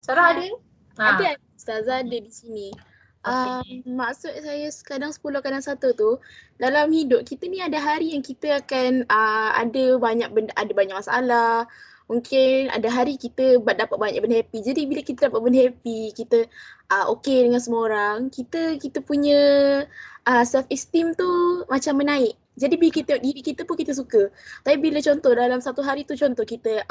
[SPEAKER 1] Sarah ada?
[SPEAKER 9] Ada Ustazah ada di sini. Maksud saya kadang 10 kadang 1 tu, dalam hidup kita ni ada hari yang kita akan ada banyak benda, ada banyak masalah. Mungkin ada hari kita dapat banyak benda happy. Jadi bila kita dapat benda happy, kita okey dengan semua orang, kita punya self esteem tu macam menaik. Jadi bila kita tengok diri kita pun kita suka. Tapi bila contoh dalam satu hari tu, contoh kita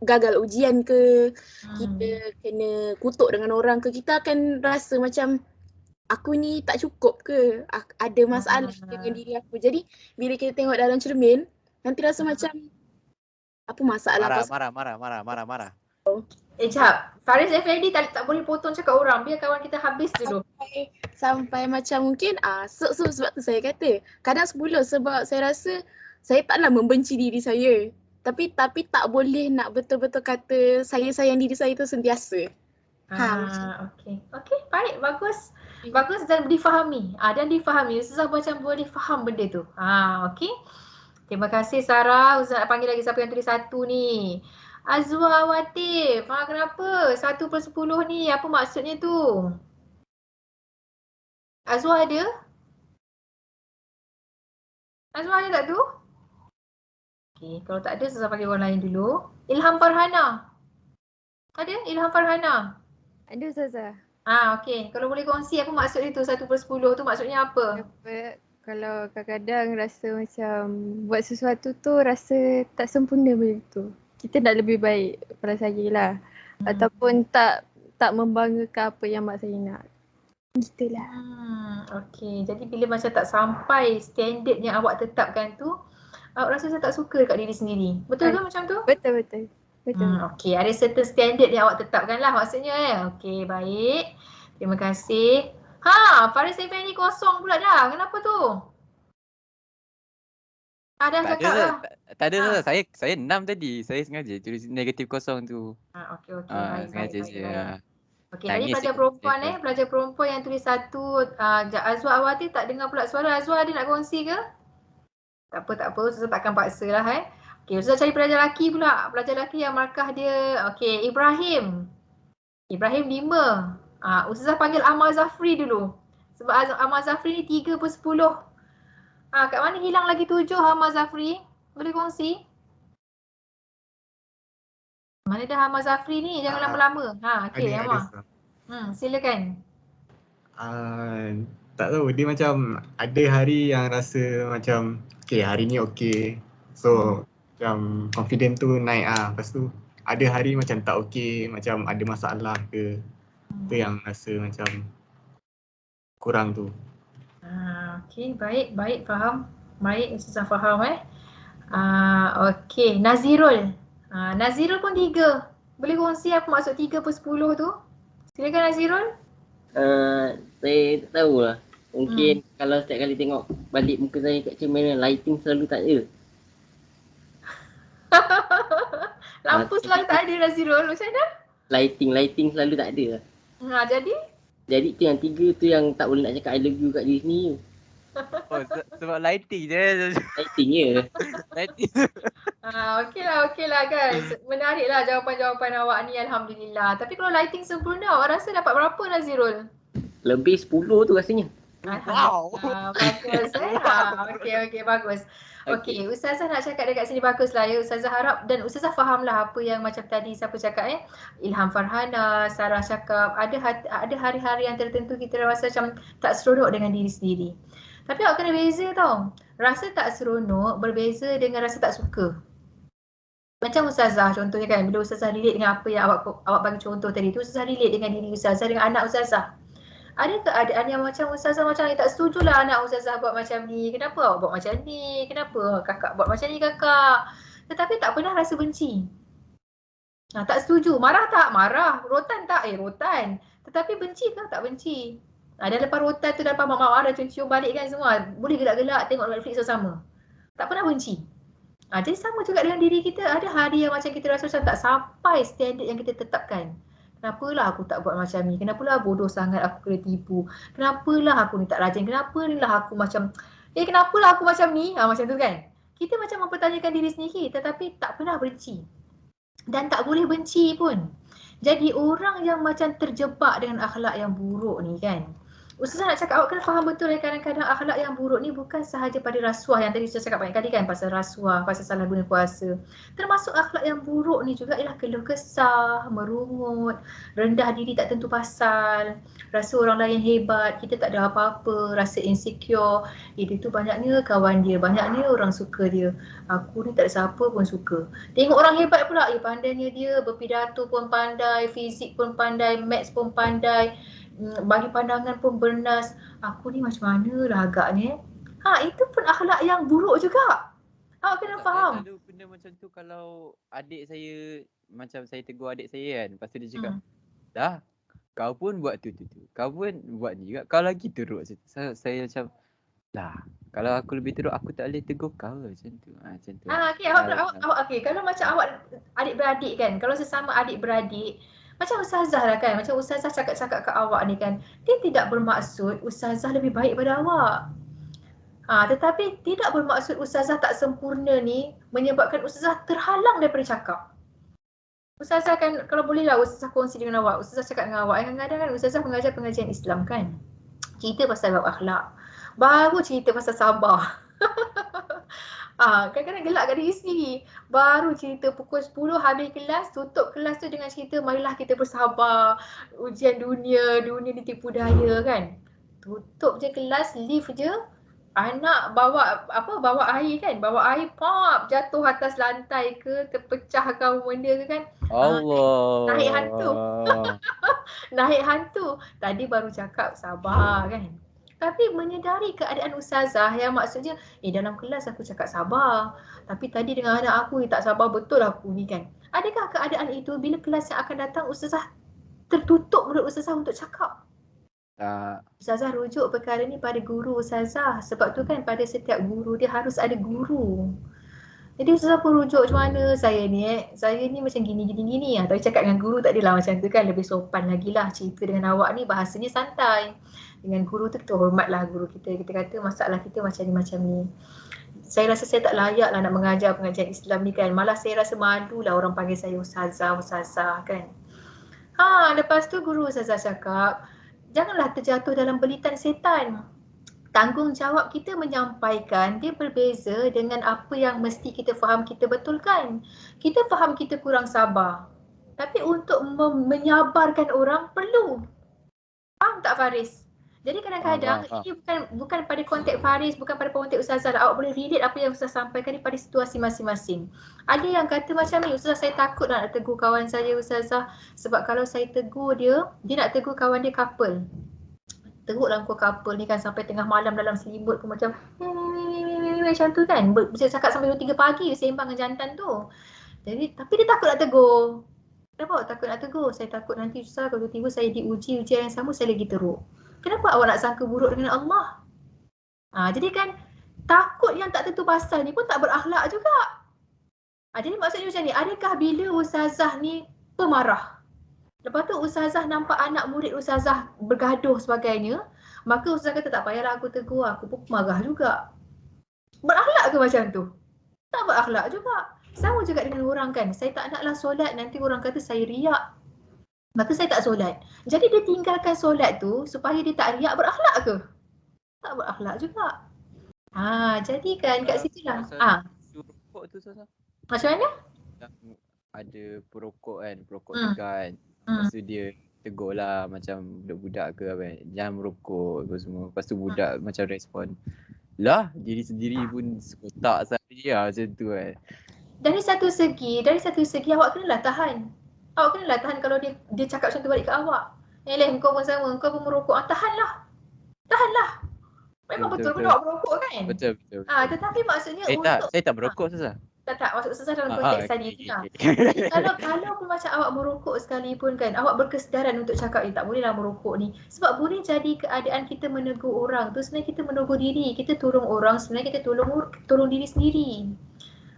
[SPEAKER 9] gagal ujian ke, kita kena kutuk dengan orang ke, kita akan rasa macam aku ni tak cukup ke, ada masalah dengan diri aku. Jadi bila kita tengok dalam cermin, nanti rasa macam apa masalah
[SPEAKER 2] marah.
[SPEAKER 1] Jap. Faris Effendi tak boleh potong cakap orang. Biar kawan kita habis dulu.
[SPEAKER 9] Sampai macam mungkin sebab tu saya kata kadang 10 sebab saya rasa saya taklah membenci diri saya. Tapi tak boleh nak betul-betul kata saya sayang diri saya tu sentiasa.
[SPEAKER 1] Okey, baik, bagus. Bagus dan difahami. Dan difahami. Ustazah macam boleh faham benda tu. Okey. Terima kasih Sarah. Ustazah nak panggil lagi siapa yang tulis 1 ni. Azwa Watif. Kenapa 1/10 ni? Apa maksudnya tu? Azwa ada? Azwa ada tak tu? Okey, kalau tak ada Ustazah panggil orang lain dulu. Ilham Farhana. Ada Ilham Farhana?
[SPEAKER 10] Ada Ustazah.
[SPEAKER 1] Okey, kalau boleh kongsi apa maksud dia tu 1/10 tu maksudnya apa?
[SPEAKER 10] Kalau kadang-kadang rasa macam buat sesuatu tu rasa tak sempurna begitu. Kita nak lebih baik pada saya lah. Ataupun tak membanggakan apa yang mak saya nak. Gitulah.
[SPEAKER 1] Okey, jadi bila macam tak sampai standard yang awak tetapkan tu, awak rasa saya tak suka dekat diri sendiri. Betul ke macam tu?
[SPEAKER 10] Betul.
[SPEAKER 1] Okey, ada certain standard yang awak tetapkan lah maksudnya. Okey, baik. Terima kasih. Faris Effendi kosong pula dah. Kenapa tu? Dah cakap lah.
[SPEAKER 2] Tak ada. Saya 6 tadi. Saya sengaja tulis negatif kosong tu.
[SPEAKER 1] Okey.
[SPEAKER 2] Sengaja je.
[SPEAKER 1] Okey, tadi pelajar perempuan yang tulis 1. Azwa Awati tak dengar pula suara. Azwa ada nak kongsi ke? Tak apa. Ustazah takkan paksa lah Okey, Ustazah cari pelajar lelaki pula. Pelajar lelaki yang markah dia. Okey, Ibrahim 5. Ustazah panggil Amal Zafri dulu. Sebab Amal Zafri ni 3/10. Kat mana hilang lagi 7 Amal Zafri? Boleh kongsi? Mana dah Amal Zafri ni? Jangan lama-lama. Okey, Amal. Silakan.
[SPEAKER 11] Tak tahu, dia macam ada hari yang rasa macam hari ni okey. So macam confident tu naik Lepas tu ada hari macam tak okey, macam ada masalah ke. Itu yang rasa macam kurang tu.
[SPEAKER 1] Okey, baik faham. Baik, Ustazah faham okey, Nazirul. Nazirul pun 3. Boleh kongsi apa maksud 3/10 tu? Silakan Nazirul.
[SPEAKER 12] Saya tak tahulah. Mungkin kalau setiap kali tengok balik muka saya kat cermin, lighting selalu tak ada.
[SPEAKER 1] Lampu selalu tak ada Nazirul. Macam mana?
[SPEAKER 12] Lighting selalu tak ada.
[SPEAKER 1] Jadi
[SPEAKER 12] tu yang 3 tu yang tak boleh nak cakap I love you kat diri sendiri.
[SPEAKER 2] Oh, sebab lighting je.
[SPEAKER 12] Lighting je.
[SPEAKER 2] Lighting.
[SPEAKER 1] Okeylah guys. Menariklah jawapan-jawapan awak ni, alhamdulillah. Tapi kalau lighting sempurna, awak rasa dapat berapa Nazirul?
[SPEAKER 12] Lebih 10 tu rasanya.
[SPEAKER 1] Wow. Bagus. Okey, bagus. Okey, Ustazah nak cakap dekat sini baguslah ya. Ustazah harap dan Ustazah fahamlah apa yang macam tadi siapa cakap Ilham Farhana, Sarah cakap ada hari-hari yang tertentu kita rasa macam tak seronok dengan diri sendiri. Tapi awak kena beza tau. Rasa tak seronok berbeza dengan rasa tak suka. Macam Ustazah contohnya kan, bila Ustazah relate dengan apa yang awak bagi contoh tadi tu, Ustazah relate dengan diri Ustazah, dengan anak Ustazah. Ada keadaan yang macam Ustazah macam ni, tak setujulah anak Ustazah buat macam ni. Kenapa awak buat macam ni? Kenapa kakak buat macam ni kakak? Tetapi tak pernah rasa benci. Tak setuju. Marah tak? Marah. Rotan tak? Rotan. Tetapi benci ke? Tak benci. Dan lepas rotan tu, lepas mak marah cium balik kan semua. Boleh gelak-gelak tengok Netflix sama. Tak pernah benci. Jadi sama juga dengan diri kita. Ada hari yang macam kita rasa macam tak sampai standard yang kita tetapkan. Kenapalah aku tak buat macam ni? Kenapalah bodoh sangat aku kena tipu? Kenapalah aku ni tak rajin? Kenapalah aku macam kenapalah aku macam ni? Macam tu kan? Kita macam mempertanyakan diri sendiri tetapi tak pernah benci. Dan tak boleh benci pun. Jadi orang yang macam terjebak dengan akhlak yang buruk ni kan, Ustazah nak cakap awak kena faham betul kadang-kadang akhlak yang buruk ni bukan sahaja pada rasuah yang tadi Ustazah cakap banyak kali kan, pasal rasuah, pasal salah guna kuasa. Termasuk akhlak yang buruk ni juga ialah keluh kesah, merungut, rendah diri tak tentu pasal, rasa orang lain hebat, kita tak ada apa-apa, rasa insecure, dia tu banyaknya kawan dia, banyaknya orang suka dia, aku ni tak ada siapa pun suka. Tengok orang hebat pula, pandainya dia, berpidato pun pandai, fizik pun pandai, maths pun pandai, bagi pandangan pun bernas, aku ni macam mana lah agaknya. Itu pun akhlak yang buruk juga. Awak kena faham.
[SPEAKER 2] Selalu benda macam tu kalau adik saya, macam saya tegur adik saya kan, lepas tu dia cakap, dah kau pun buat tu. Kau pun buat ni juga, kau lagi teruk. Saya macam, dah kalau aku lebih teruk aku tak boleh tegur kau macam tu. Macam tu.
[SPEAKER 1] Okey, kalau macam awak adik-beradik kan, kalau sesama adik-beradik, macam Ustazah lah kan, macam Ustazah cakap-cakap ke awak ni kan, dia tidak bermaksud Ustazah lebih baik pada awak. Tetapi tidak bermaksud Ustazah tak sempurna ni menyebabkan Ustazah terhalang daripada cakap. Ustazah kan, kalau boleh lah Ustazah kongsi dengan awak, Ustazah cakap dengan awak, kadang-kadang kan Ustazah mengajar pengajian Islam kan, cerita pasal bab akhlak, baru cerita pasal sabar. Kadang-kadang gelak kat diri sendiri. Baru cerita pukul 10 habis kelas, tutup kelas tu dengan cerita marilah kita bersabar, ujian dunia ni tipu daya kan. Tutup je kelas, leave je, anak bawa air kan, bawa air pop jatuh atas lantai ke, terpecah ke benda ke kan.
[SPEAKER 2] Allah.
[SPEAKER 1] Naik hantu. Naik hantu. Tadi baru cakap sabar kan. Tapi menyedari keadaan Ustazah yang maksudnya dalam kelas aku cakap sabar, tapi tadi dengan anak aku tak sabar betul aku ni kan. Adakah keadaan itu bila kelas yang akan datang Ustazah tertutup mulut Ustazah untuk cakap? Ustazah rujuk perkara ni pada guru Ustazah. Sebab tu kan pada setiap guru dia harus ada guru. Jadi Ustazah pun rujuk macam mana saya ni macam gini. Tapi cakap dengan guru tak adalah macam tu kan, lebih sopan lagi lah cerita dengan awak ni, bahasanya santai. Dengan guru tu kita hormatlah guru kita. Kita kata masalah kita macam ni. Saya rasa saya tak layak lah nak mengajar pengajian Islam ni kan. Malah saya rasa malu lah orang panggil saya Ustazah kan. Lepas tu guru Ustazah cakap, janganlah terjatuh dalam belitan setan. Tanggungjawab kita menyampaikan dia berbeza dengan apa yang mesti kita faham kita betulkan. Kita faham kita kurang sabar. Tapi untuk menyabarkan orang perlu. Faham tak Faris? Jadi kadang-kadang ini bukan pada konteks Faris, bukan pada konteks Ustazah. Awak boleh relate apa yang Ustazah sampaikan ni pada situasi masing-masing. Ada yang kata macam ni, Ustazah saya takut nak tegur kawan saya Ustazah. Sebab kalau saya tegur dia nak tegur kawan dia couple. Teruklah kau couple ni kan sampai tengah malam dalam selimut pun macam macam tu kan. Bisa cakap sampai 2-3 pagi sembang dengan jantan tu. Jadi tapi dia takut nak tegur. Kenapa awak takut nak tegur? Saya takut nanti Ustazah kalau tiba-tiba saya diuji ujian yang sama saya lagi teruk. Kenapa awak nak sangka buruk dengan Allah? Jadi kan takut yang tak tentu pasal ni pun tak berakhlak juga. Jadi maksudnya macam ni, adakah bila Ustazah ni pemarah? Lepas tu ustazah nampak anak murid ustazah bergaduh sebagainya, maka ustazah kata tak payahlah aku tegur, aku pun marah juga. Berakhlak ke macam tu? Tak berakhlak juga. Sama juga dengan orang kan, saya tak naklah solat nanti orang kata saya riak. Maka saya tak solat. Jadi dia tinggalkan solat tu supaya dia tak riak, berakhlak ke? Tak berakhlak juga. Jadi kan kat situ lah.
[SPEAKER 2] Rokok tu Ustazah.
[SPEAKER 1] Macam mana?
[SPEAKER 2] Ada perokok kan, perokok tekan. Lepas tu dia tegur lah macam budak-budak ke apa, jangan merokok apa semua. Lepas tu budak macam respon, lah diri sendiri pun sekotak saja macam tu kan.
[SPEAKER 1] Dari satu segi awak kenalah tahan. Awak kenalah tahan kalau dia cakap macam tu balik ke awak. Kau pun sama, kau pun merokok. Tahanlah. Memang betul pun awak merokok kan?
[SPEAKER 2] Betul.
[SPEAKER 1] Tetapi maksudnya
[SPEAKER 2] saya tak merokok Ustazah.
[SPEAKER 1] Tak, maksud Ustazah dalam konteks tadi tu lah. Kalau pun macam awak merokok sekalipun kan, awak berkesedaran untuk cakap, tak bolehlah merokok ni. Sebab boleh jadi keadaan kita menegur orang tu sebenarnya kita menegur diri. Kita tolong orang, sebenarnya kita tolong diri sendiri.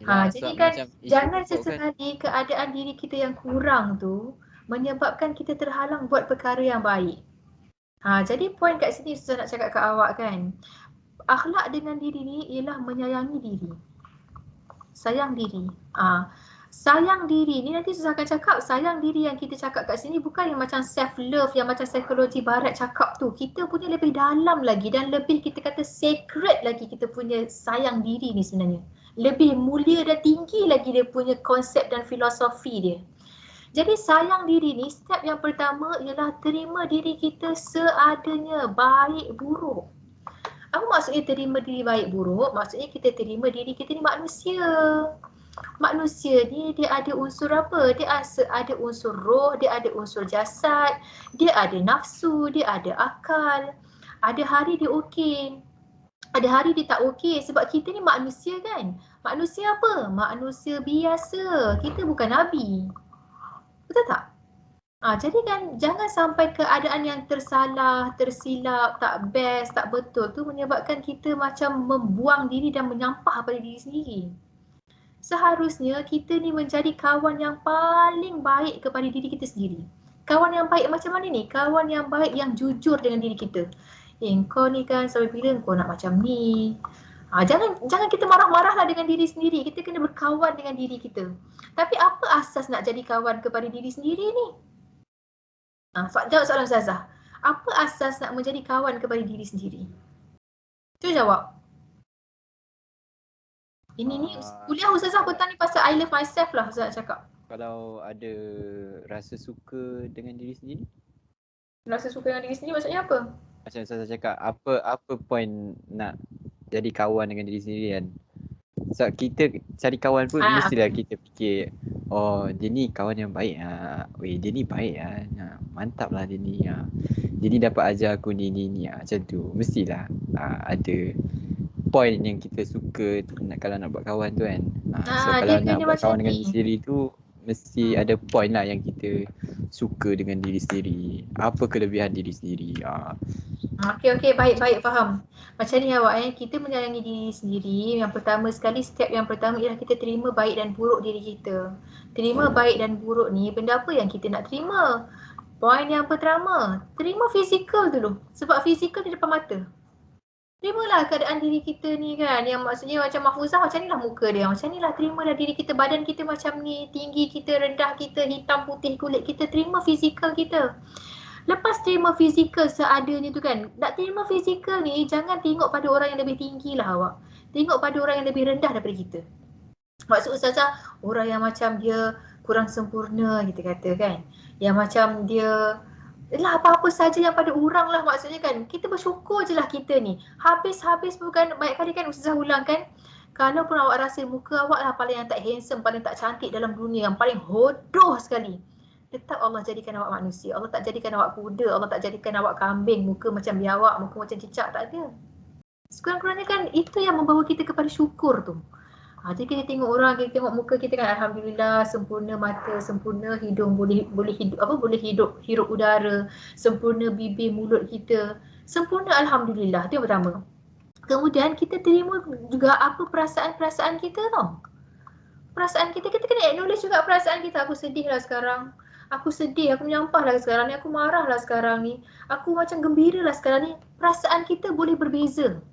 [SPEAKER 1] Jadi kan jangan sesekali keadaan diri kita yang kurang tu menyebabkan kita terhalang buat perkara yang baik. Jadi poin kat sini Ustazah nak cakap ke awak kan, akhlak dengan diri ni ialah menyayangi diri. Sayang diri. Sayang diri ni nanti Ustazah akan cakap, sayang diri yang kita cakap kat sini bukan yang macam self love yang macam psikologi barat cakap tu. Kita punya lebih dalam lagi dan lebih kita kata sacred lagi kita punya sayang diri ni sebenarnya. Lebih mulia dan tinggi lagi dia punya konsep dan filosofi dia. Jadi sayang diri ni step yang pertama ialah terima diri kita seadanya, baik buruk. Apa maksudnya terima diri baik buruk? Maksudnya kita terima diri kita ni manusia. Manusia ni dia ada unsur apa? Dia ada unsur roh, dia ada unsur jasad, dia ada nafsu, dia ada akal. Ada hari dia okey, ada hari dia tak okey sebab kita ni manusia kan. Manusia apa? Manusia biasa. Kita bukan Nabi. Betul tak? Jadi kan jangan sampai keadaan yang tersalah, tersilap, tak best, tak betul tu menyebabkan kita macam membuang diri dan menyampah pada diri sendiri. Seharusnya kita ni menjadi kawan yang paling baik kepada diri kita sendiri. Kawan yang baik macam mana ni? Kawan yang baik yang jujur dengan diri kita. Kau ni kan sampai bila kau nak macam ni? Jangan kita marah-marahlah dengan diri sendiri. Kita kena berkawan dengan diri kita. Tapi apa asas nak jadi kawan kepada diri sendiri ni? Jawab soalan Ustazah. Apa asas nak menjadi kawan kepada diri sendiri? Cuba jawab. Ini ni kuliah Ustazah petang ni pasal I love myself lah Ustazah cakap.
[SPEAKER 2] Kalau ada rasa suka dengan diri sendiri?
[SPEAKER 1] Rasa suka dengan diri sendiri maksudnya apa?
[SPEAKER 2] Macam Ustazah cakap, apa point nak jadi kawan dengan diri sendiri kan? So kita cari kawan pun mestilah kita fikir, oh dia ni kawan yang baik dia ni baik mantap lah dia ni dia ni dapat ajar aku ni macam tu. Mestilah ada point yang kita suka kalau nak buat kawan tu kan. So kalau nak buat kawan dengan diri sendiri tu mesti ada point lah yang kita suka dengan diri sendiri. Apa kelebihan diri sendiri.
[SPEAKER 1] Okey, baik, faham. Macam ni awak kita menyayangi diri sendiri. Yang pertama sekali, step yang pertama ialah kita terima baik dan buruk diri kita. Terima baik dan buruk ni benda apa yang kita nak terima. Poin yang pertama, terima fizikal dulu. Sebab fizikal di depan mata. Terimalah keadaan diri kita ni kan, yang maksudnya macam Mahfuzah macam ni lah muka dia, macam ni lah terimalah diri kita, badan kita macam ni, tinggi kita, rendah kita, hitam putih kulit kita, terima fizikal kita. Lepas terima fizikal seadanya tu kan, nak terima fizikal ni jangan tengok pada orang yang lebih tinggi lah awak, tengok pada orang yang lebih rendah daripada kita. Maksud Ustazah, orang yang macam dia kurang sempurna kita kata kan, yang macam dia lah apa-apa saja yang pada orang lah maksudnya kan. Kita bersyukur je lah kita ni. Habis-habis bukan banyak kali kan Ustazah ulang kan. Kalau pun awak rasa muka awak lah paling yang tak handsome, paling tak cantik dalam dunia, yang paling hodoh sekali, tetap Allah jadikan awak manusia. Allah tak jadikan awak kuda, Allah tak jadikan awak kambing, muka macam biawak, muka macam cicak, tak ada. Sekurang-kurangnya kan itu yang membawa kita kepada syukur tu. Jadi kita tengok orang, kita tengok muka kita kan, alhamdulillah sempurna mata, sempurna hidung, boleh hirup udara, sempurna bibir mulut kita, sempurna alhamdulillah. Itu yang pertama. Kemudian kita terima juga apa perasaan-perasaan kita tau. Perasaan kita kena acknowledge juga perasaan kita. Aku sedih lah sekarang, Aku sedih, aku menyampah lah sekarang ni, aku marah lah sekarang ni. Aku macam gembira lah sekarang ni. Perasaan kita boleh berbeza.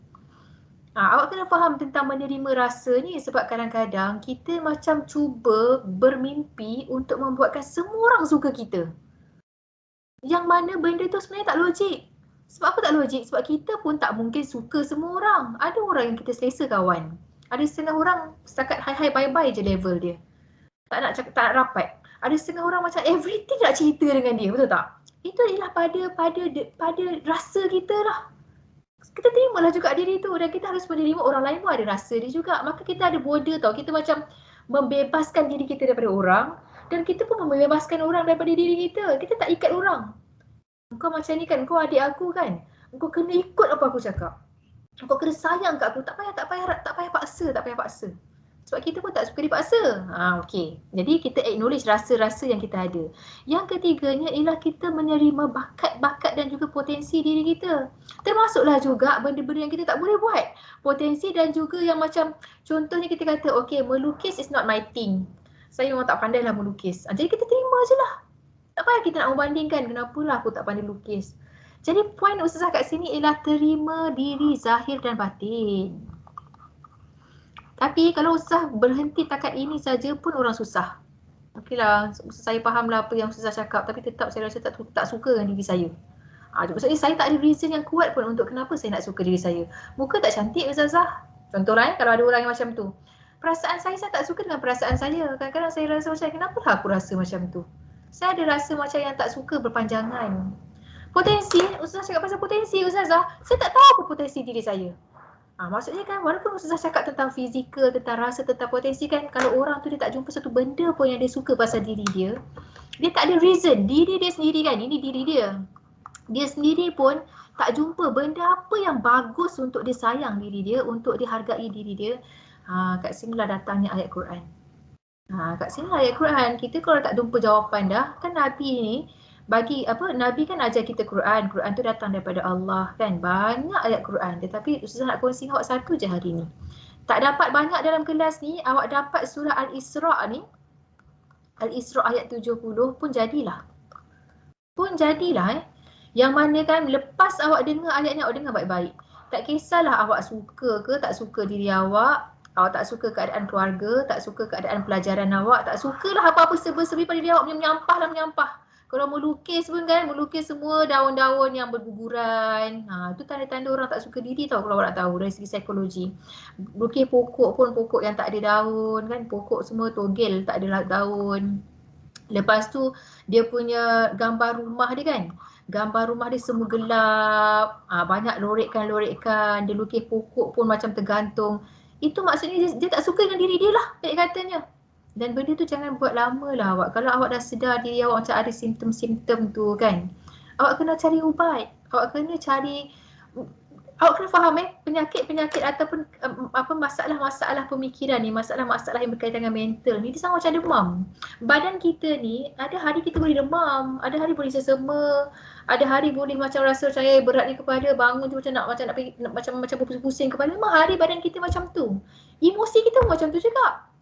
[SPEAKER 1] Awak kena faham tentang menerima rasa ni sebab kadang-kadang kita macam cuba bermimpi untuk membuatkan semua orang suka kita. Yang mana benda tu sebenarnya tak logik. Sebab apa tak logik? Sebab kita pun tak mungkin suka semua orang. Ada orang yang kita selesa kawan. Ada setengah orang setakat hi-hi bye-bye je level dia. Tak nak rapat. Ada setengah orang macam everything nak cerita dengan dia, betul tak? Itu adalah pada rasa kita lah. Kita terimalah juga diri tu dan kita harus menerima orang lain pun ada rasa dia juga. Maka kita ada border tau. Kita macam membebaskan diri kita daripada orang dan kita pun membebaskan orang daripada diri kita. Kita tak ikat orang. Engkau macam ni kan, engkau adik aku kan. Engkau kena ikut apa aku cakap. Engkau kena sayang kat aku. Tak payah paksa. Sebab kita pun tak suka dipaksa. Okey. Jadi kita acknowledge rasa-rasa yang kita ada. Yang ketiganya ialah kita menerima bakat-bakat dan juga potensi diri kita. Termasuklah juga benda-benda yang kita tak boleh buat. Potensi dan juga yang macam contohnya kita kata okey, melukis is not my thing. Saya memang tak pandai lah melukis. Jadi kita terima je lah. Tak payah kita nak membandingkan kenapalah aku tak pandai lukis. Jadi poin Ustazah kat sini ialah terima diri zahir dan batin. Tapi kalau Ustazah berhenti takat ini saja pun orang susah. Okeylah, saya fahamlah apa yang Ustazah cakap tapi tetap saya rasa tak suka dengan diri saya. Maksudnya saya tak ada reason yang kuat pun untuk kenapa saya nak suka diri saya. Muka tak cantik Ustazah. Contohlah kalau ada orang yang macam tu. Perasaan saya tak suka dengan perasaan saya. Kadang-kadang saya rasa macam kenapalah aku rasa macam tu. Saya ada rasa macam yang tak suka berpanjangan. Potensi, Ustazah cakap pasal potensi Ustazah. Saya tak tahu apa potensi diri saya. Maksudnya kan walaupun Ustazah cakap tentang fizikal, tentang rasa, tentang potensi kan, kalau orang tu dia tak jumpa satu benda pun yang dia suka pasal diri dia, dia tak ada reason, diri dia sendiri kan, ini diri dia. Dia sendiri pun tak jumpa benda apa yang bagus untuk dia sayang diri dia, untuk dia hargai diri dia. Kat sinilah datangnya ayat Quran. Kat sinilah ayat Quran. Kita kalau tak jumpa jawapan dah, kan Nabi ni Nabi kan ajar kita Quran. Quran tu datang daripada Allah kan. Banyak ayat Quran. Tetapi Ustazah nak kongsi awak satu je hari ni. Tak dapat banyak dalam kelas ni. Awak dapat surah Al-Isra' ni. Al-Isra' ayat 70 pun jadilah. Yang mana kan lepas awak dengar ayat ni, awak dengar baik-baik. Tak kisahlah awak suka ke tak suka diri awak. Awak tak suka keadaan keluarga. Tak suka keadaan pelajaran awak. Tak sukalah apa-apa serba-serbi pada diri awak. Menyampah. Kalau melukis pun kan, melukis semua daun-daun yang berguguran. Itu tanda-tanda orang tak suka diri tau kalau awak nak tahu dari segi psikologi. Lukis pokok pun pokok yang tak ada daun kan, pokok semua togel tak ada daun. Lepas tu dia punya gambar rumah dia kan. Gambar rumah dia semua gelap, banyak lorekan-lorekan, dia lukis pokok pun macam tergantung. Itu maksudnya dia tak suka dengan diri dia lah, katanya. Dan benda tu jangan buat lama lah awak. Kalau awak dah sedar diri awak macam ada simptom-simptom tu kan, awak kena cari ubat. Awak kena faham penyakit-penyakit ataupun masalah-masalah pemikiran ni, masalah-masalah yang berkaitan dengan mental ni, dia sama macam demam. Badan kita ni, ada hari kita boleh demam, ada hari boleh sesama, ada hari boleh macam rasa macam beratnya kepala, bangun tu macam berpusing-pusing kepala. Memang hari badan kita macam tu. Emosi kita pun macam tu juga.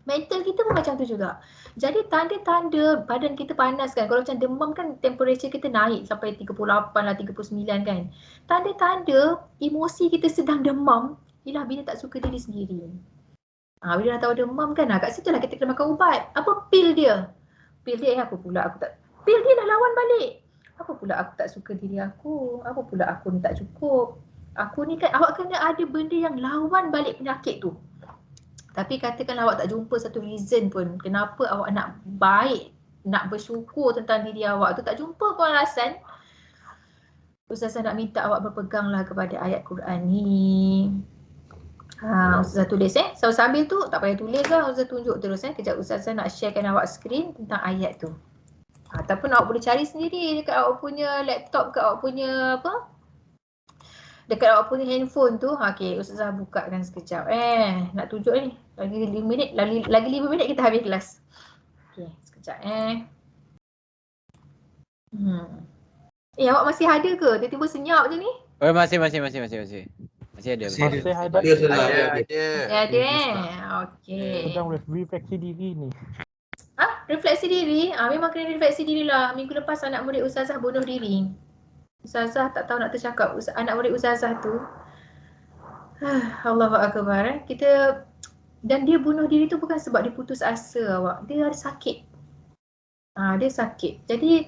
[SPEAKER 1] Mental kita pun macam tu juga. Jadi tanda-tanda badan kita panas kan. Kalau macam demam kan temperature kita naik sampai 38 lah, 39 kan. Tanda-tanda emosi kita sedang demam ialah bila tak suka diri sendiri. Bila dah tahu demam kan, kat situ lah kita kena makan ubat. Apa pil dia? Pil dia pil dia dah lawan balik. Apa pula aku tak suka diri aku? Apa pula aku ni tak cukup? Aku ni kan, awak kena ada benda yang lawan balik penyakit tu. Tapi katakanlah awak tak jumpa satu reason pun kenapa awak nak baik, nak bersyukur tentang diri awak tu, tak jumpa pun alasan. Ustazah nak minta awak berpeganglah kepada ayat Quran ni. Ustazah tulis So sambil tu tak payah tulis lah, Ustazah tunjuk terus Kejap Ustazah nak sharekan awak skrin tentang ayat tu. Ataupun awak boleh cari sendiri dekat awak punya laptop, dekat awak punya dekat awak punya handphone tu. Okay, Ustazah bukakan sekejap. Nak tunjuk ni. Lagi 5 minit, lagi 5 minit kita habis kelas. Okay, sekejap awak masih ada ke? Tiba-tiba senyap je ni.
[SPEAKER 2] Oh, masih ada. Masih ada.
[SPEAKER 1] Okey.
[SPEAKER 5] Sedang refleksi diri ni.
[SPEAKER 1] refleksi diri, memang kena refleksi diri lah. Minggu lepas anak murid Ustazah bunuh diri. Ustazah tak tahu nak tercakap, anak murid Ustazah tu. Allahu Akbar. Dan dia bunuh diri tu bukan sebab dia putus asa awak. Dia ada sakit. Dia sakit. Jadi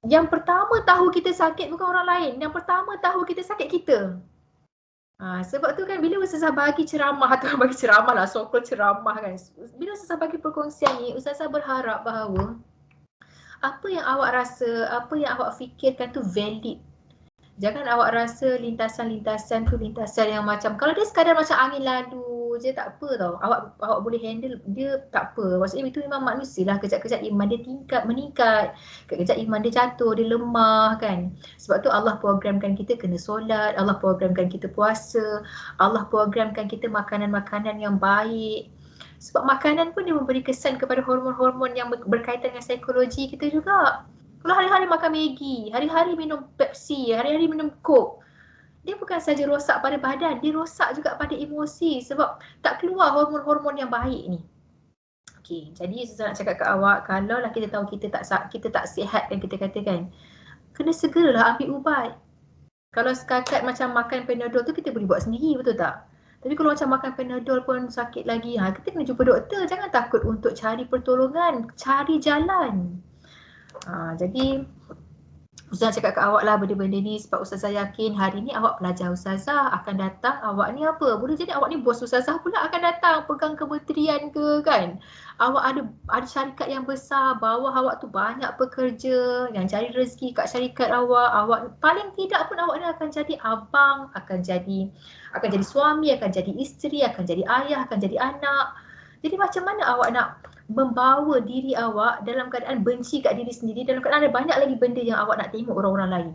[SPEAKER 1] yang pertama tahu kita sakit bukan orang lain. Yang pertama tahu kita sakit kita. Sebab tu kan bila Ustazah bagi ceramah atau bagi ceramah lah, so-called ceramah kan. Bila Ustazah bagi perkongsian ni, Ustazah berharap bahawa apa yang awak rasa, apa yang awak fikirkan tu valid. Jangan awak rasa lintasan-lintasan tu lintasan yang macam, kalau dia sekadar macam angin lalu je tak apa tau. Awak boleh handle, dia tak apa. Maksudnya itu memang manusia lah, kejap-kejap iman dia meningkat, kejap-kejap iman dia jatuh, dia lemah kan. Sebab tu Allah programkan kita kena solat, Allah programkan kita puasa, Allah programkan kita makanan-makanan yang baik. Sebab makanan pun dia memberi kesan kepada hormon-hormon yang berkaitan dengan psikologi kita juga. Kalau hari-hari makan Maggi, hari-hari minum Pepsi, hari-hari minum Coke, dia bukan saja rosak pada badan, dia rosak juga pada emosi sebab tak keluar hormon-hormon yang baik ni. Okey, jadi saya nak cakap ke awak, kalau lah kita tahu kita tak sihat dan kita katakan, kena segeralah ambil ubat. Kalau setakat macam makan Panadol tu kita boleh buat sendiri, betul tak? Tapi kalau macam makan Panadol pun sakit lagi, kita kena jumpa doktor. Jangan takut untuk cari pertolongan, cari jalan. Jadi Ustazah cakap ke awak lah benda-benda ni sebab Ustazah yakin hari ni awak pelajar Ustazah, akan datang awak ni apa? Boleh jadi awak ni bos Ustazah pula akan datang pegang kementerian ke kan? Awak ada syarikat yang besar, bawah awak tu banyak pekerja yang cari rezeki kat syarikat awak paling tidak pun awak ni akan jadi abang, akan jadi suami, akan jadi isteri, akan jadi ayah, akan jadi anak. Jadi macam mana awak nak membawa diri awak dalam keadaan benci kat diri sendiri, dalam keadaan ada banyak lagi benda yang awak nak tengok orang-orang lain.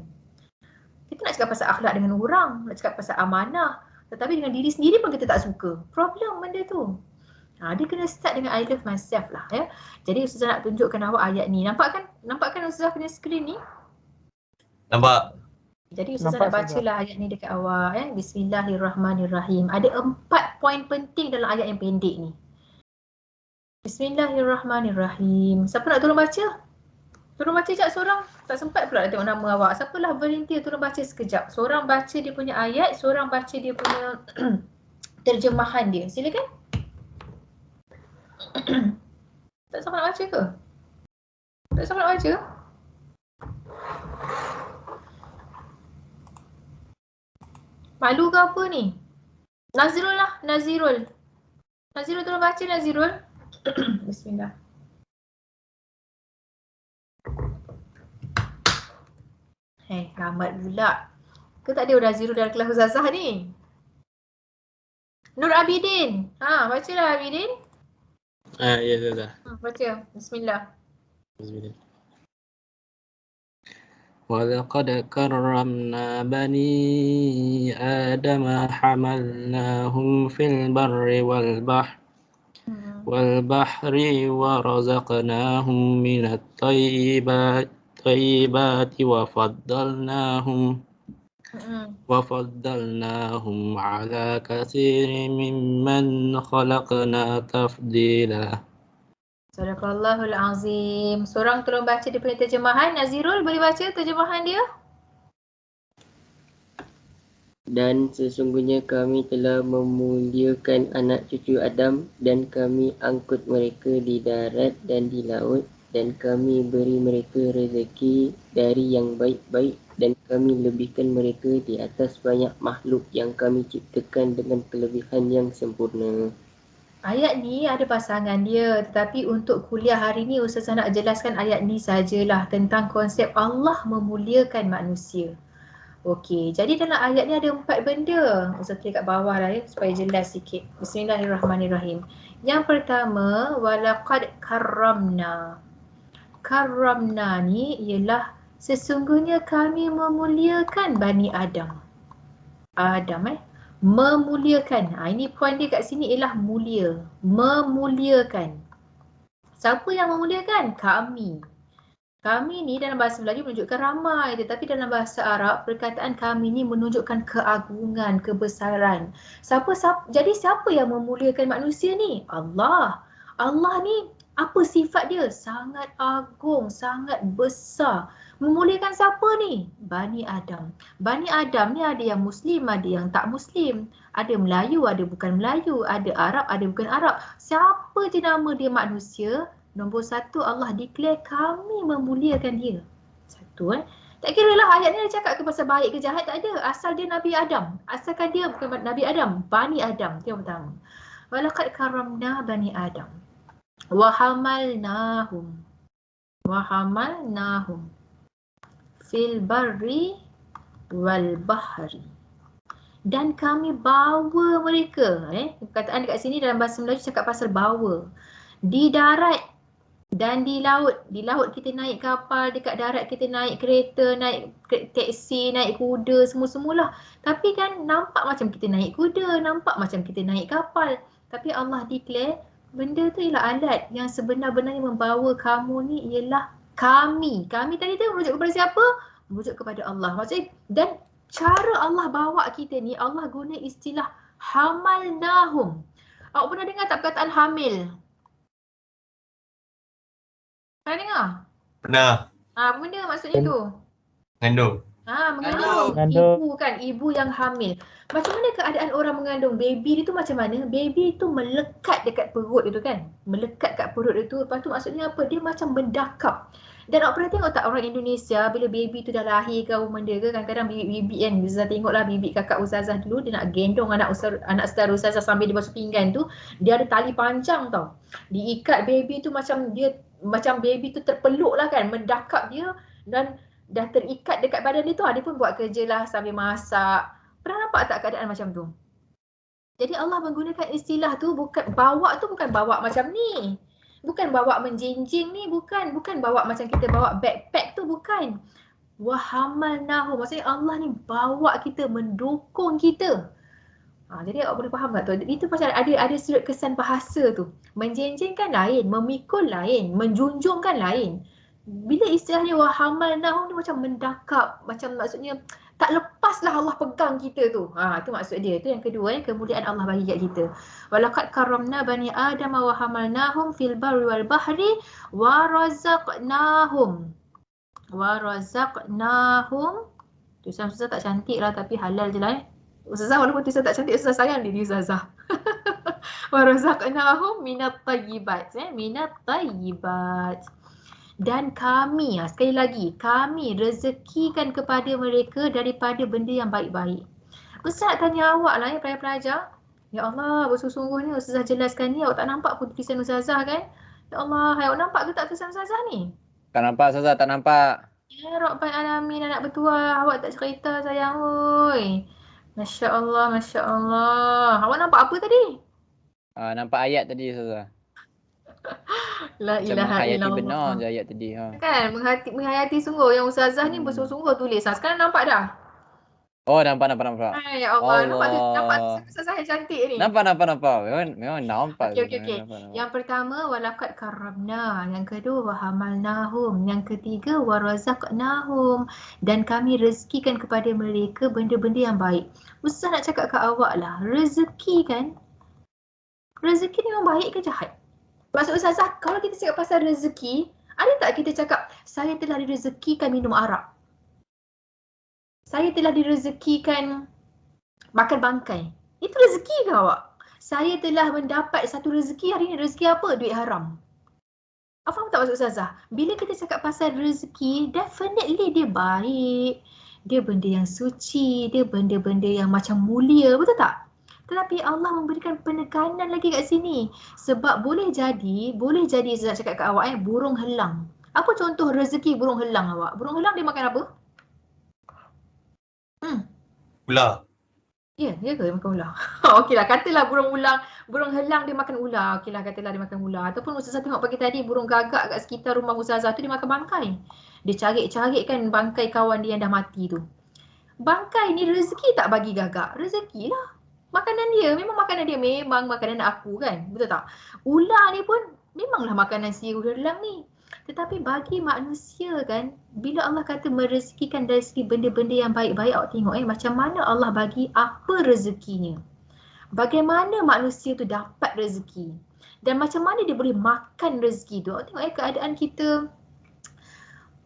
[SPEAKER 1] Kita nak cakap pasal akhlak dengan orang, nak cakap pasal amanah, tetapi dengan diri sendiri pun kita tak suka. Problem benda tu. Dia kena start dengan I love myself lah ya. Jadi Ustazah nak tunjukkan awak ayat ni. Nampak kan Ustazah punya skrin ni?
[SPEAKER 3] Nampak.
[SPEAKER 1] Jadi Ustazah nak bacalah ayat ni dekat awak ya. Bismillahirrahmanirrahim. Ada 4 poin penting dalam ayat yang pendek ni. Bismillahirrahmanirrahim. Siapa nak tolong baca? Tolong baca sekejap seorang. Tak sempat pula nak tengok nama awak. Siapalah volunteer tolong baca sekejap. Seorang baca dia punya ayat, seorang baca dia punya terjemahan dia. Silakan. Tak siapa nak baca ke? Tak siapa nak baca? Malu ke apa ni? Nazirul lah, Nazirul. Nazirul tolong baca Nazirul. Bismillah. Rahmat pula. Ke tak ada Nazirul dalam kelas Ustazah ni? Nur Abidin. Bacalah Abidin.
[SPEAKER 13] Ya Ustazah.
[SPEAKER 1] Baca. Bismillah.
[SPEAKER 13] Bismillah. وَلَقَدْ كَرَّمْنَا بَنِي آدَمَ حَمَلْنَاهُمْ فِي الْبَرِّ وَالْبَحْرِ وَرَزَقْنَاهُمْ مِنَ الطَّيِّبَاتِ وَفَضَّلْنَاهُمْ عَلَى كَثِيرٍ مِّمَّنْ خَلَقْنَا تَفْضِيلًا.
[SPEAKER 1] Sadaqallahul Azim. Seorang tolong baca dia punya terjemahan. Nazirul boleh baca terjemahan dia?
[SPEAKER 12] Dan sesungguhnya kami telah memuliakan anak cucu Adam dan kami angkut mereka di darat dan di laut dan kami beri mereka rezeki dari yang baik-baik dan kami lebihkan mereka di atas banyak makhluk yang kami ciptakan dengan kelebihan yang sempurna.
[SPEAKER 1] Ayat ni ada pasangan dia, tetapi untuk kuliah hari ni Ustazah nak jelaskan ayat ni sajalah tentang konsep Allah memuliakan manusia. Okey, jadi dalam ayat ni ada 4 benda. Ustazah tulis kat bawah lah ya supaya jelas sikit. Bismillahirrahmanirrahim. Yang pertama, walaqad karramna. Karramna ni ialah sesungguhnya kami memuliakan Bani Adam. Memuliakan. Ini poin dia kat sini ialah mulia. Memuliakan. Siapa yang memuliakan? Kami. Kami ni dalam bahasa Melayu menunjukkan ramai, tetapi dalam bahasa Arab perkataan kami ni menunjukkan keagungan, kebesaran. Jadi siapa yang memuliakan manusia ni? Allah. Allah ni Apa sifat dia? Sangat agung, sangat besar. Memuliakan siapa ni? Bani Adam. Bani Adam ni ada yang Muslim, ada yang tak Muslim. Ada Melayu, ada bukan Melayu. Ada Arab, ada bukan Arab. Siapa je nama dia manusia, nombor satu Allah declare kami memuliakan dia. Satu Tak kira lah ayat ni dia cakap ke pasal baik ke jahat, tak ada. Asal dia Nabi Adam. Asalkan dia bukan Nabi Adam, Bani Adam. Itu yang pertama. Walaqad karamna Bani Adam. Wahamalnahum fil barri wal bahri. Dan kami bawa mereka. Perkataan dekat sini dalam bahasa Melayu cakap pasal bawa. Di darat dan di laut. Di laut kita naik kapal, dekat darat kita naik kereta, naik teksi, naik kuda, semua-semualah. Tapi kan nampak macam kita naik kuda, nampak macam kita naik kapal. Tapi Allah declare benda tu ialah alat yang sebenar-benarnya membawa kamu ni ialah kami. Kami tadi tu merujuk kepada siapa? Merujuk kepada Allah. Maksudnya, dan cara Allah bawa kita ni, Allah guna istilah hamalnahum. Awak pernah dengar tak perkataan hamil? Pernah dengar?
[SPEAKER 3] Pernah.
[SPEAKER 1] Apa benda maksudnya tu?
[SPEAKER 3] Mengandung.
[SPEAKER 1] Mengandung. Ibu kan, ibu yang hamil. Macam mana keadaan orang mengandung? Baby dia tu macam mana? Baby tu melekat dekat perut dia tu kan. Melekat kat perut dia tu. Lepas tu maksudnya apa? Dia macam mendakap. Dan awak pernah tengok tak orang Indonesia bila baby tu dah lahir ke rumah dia ke, kadang-kadang bibik-bibik kan. Ustazah tengoklah bibik kakak Ustazah dulu, dia nak gendong anak saudara Ustazah sambil dia basuh pinggan tu. Dia ada tali panjang tau. Diikat baby tu macam baby tu terpeluk lah kan. Mendakap dia dan dah terikat dekat badan dia tu. Dia pun buat kerja lah sambil masak. Pernah nampak tak keadaan macam tu? Jadi Allah menggunakan istilah tu, bukan bawa macam ni. Bukan bawa menjinjing ni, bukan bawa macam kita bawa backpack tu, bukan. Wahamalnahu, maksudnya Allah ni bawa kita, mendukung kita. Jadi awak boleh faham tak tu? Itu pasal ada sudut kesan bahasa tu. Menjinjing kan lain, memikul lain, menjunjung kan lain. Bila istilahnya wahamalnahu ni macam mendakap, macam maksudnya tak lepaslah Allah pegang kita tu. Itu maksud dia. Itu yang kedua, kemuliaan Allah bagi kat kita. Walaqad karamna bani Adam wa hamalnahum fil barri wal bahri wa razaqnahum. Tulisan Ustazah tak cantik lah tapi halal je lah Ustazah walaupun tulisan tak cantik, Ustazah sayang dia Ustazah. Wa razaqnahum minat tayyibat. Minat tayyibat. Dan kami, sekali lagi, kami rezekikan kepada mereka daripada benda yang baik-baik. Ustaz nak tanya awak lah pelajar-pelajar. Ya Allah, bersungguh-sungguhnya Ustazah jelaskan ni, awak tak nampak pun tulisan Ustazah kan? Ya Allah, awak nampak ke tak tulisan Ustazah ni?
[SPEAKER 2] Tak nampak Ustazah, tak nampak.
[SPEAKER 1] Ya Rabbal Alamin, anak bertuah, awak tak cerita sayang oi. Masya Allah, Masya Allah. Awak nampak apa tadi?
[SPEAKER 2] Nampak ayat tadi Ustazah.
[SPEAKER 1] La ilaha illallah.
[SPEAKER 2] Benar je ayat tadi.
[SPEAKER 1] Kan menghayati sungguh yang Ustazah ni bersungguh-sungguh tulis. Sekarang nampak dah?
[SPEAKER 2] Oh nampak.
[SPEAKER 1] Ya Allah. Nampak Ustazah yang cantik ni.
[SPEAKER 2] Nampak. Memang nampak.
[SPEAKER 1] Okey. Yang pertama walaqad karamna, yang kedua wahamalnahum, yang ketiga warazaqnahum, dan kami rezekikan kepada mereka benda-benda yang baik. Ustazah nak cakap ke awak lah, rezeki kan? Rezeki ni memang baik ke jahat? Maksud Ustazah, kalau kita cakap pasal rezeki, ada tak kita cakap, saya telah direzekikan minum arak. Saya telah direzekikan makan bangkai. Itu rezeki ke awak? Saya telah mendapat satu rezeki, hari ni rezeki apa? Duit haram. Faham tak maksud Ustazah? Bila kita cakap pasal rezeki, definitely dia baik. Dia benda yang suci, dia benda-benda yang macam mulia, betul tak? Tetapi Allah memberikan penekanan lagi kat sini. Sebab boleh jadi saya cakap kat awak burung helang. Apa contoh rezeki burung helang awak? Burung helang dia makan apa?
[SPEAKER 3] Ular.
[SPEAKER 1] Ya ke dia makan ular? Okeylah, katalah burung helang dia makan ular. Okeylah, katalah dia makan ular. Ataupun Ustazah tengok pagi tadi burung gagak kat sekitar rumah Ustazah tu dia makan bangkai. Dia cari-cari kan bangkai kawan dia yang dah mati tu. Bangkai ni rezeki tak bagi gagak? Rezeki lah. Makanan dia, memang makanan aku kan, betul tak? Ular ni pun memanglah makanan si ular ni. Tetapi bagi manusia kan, bila Allah kata merezekikan dari segi benda-benda yang baik-baik, awak tengok macam mana Allah bagi apa rezekinya. Bagaimana manusia tu dapat rezeki. Dan macam mana dia boleh makan rezeki tu. Tengok keadaan kita,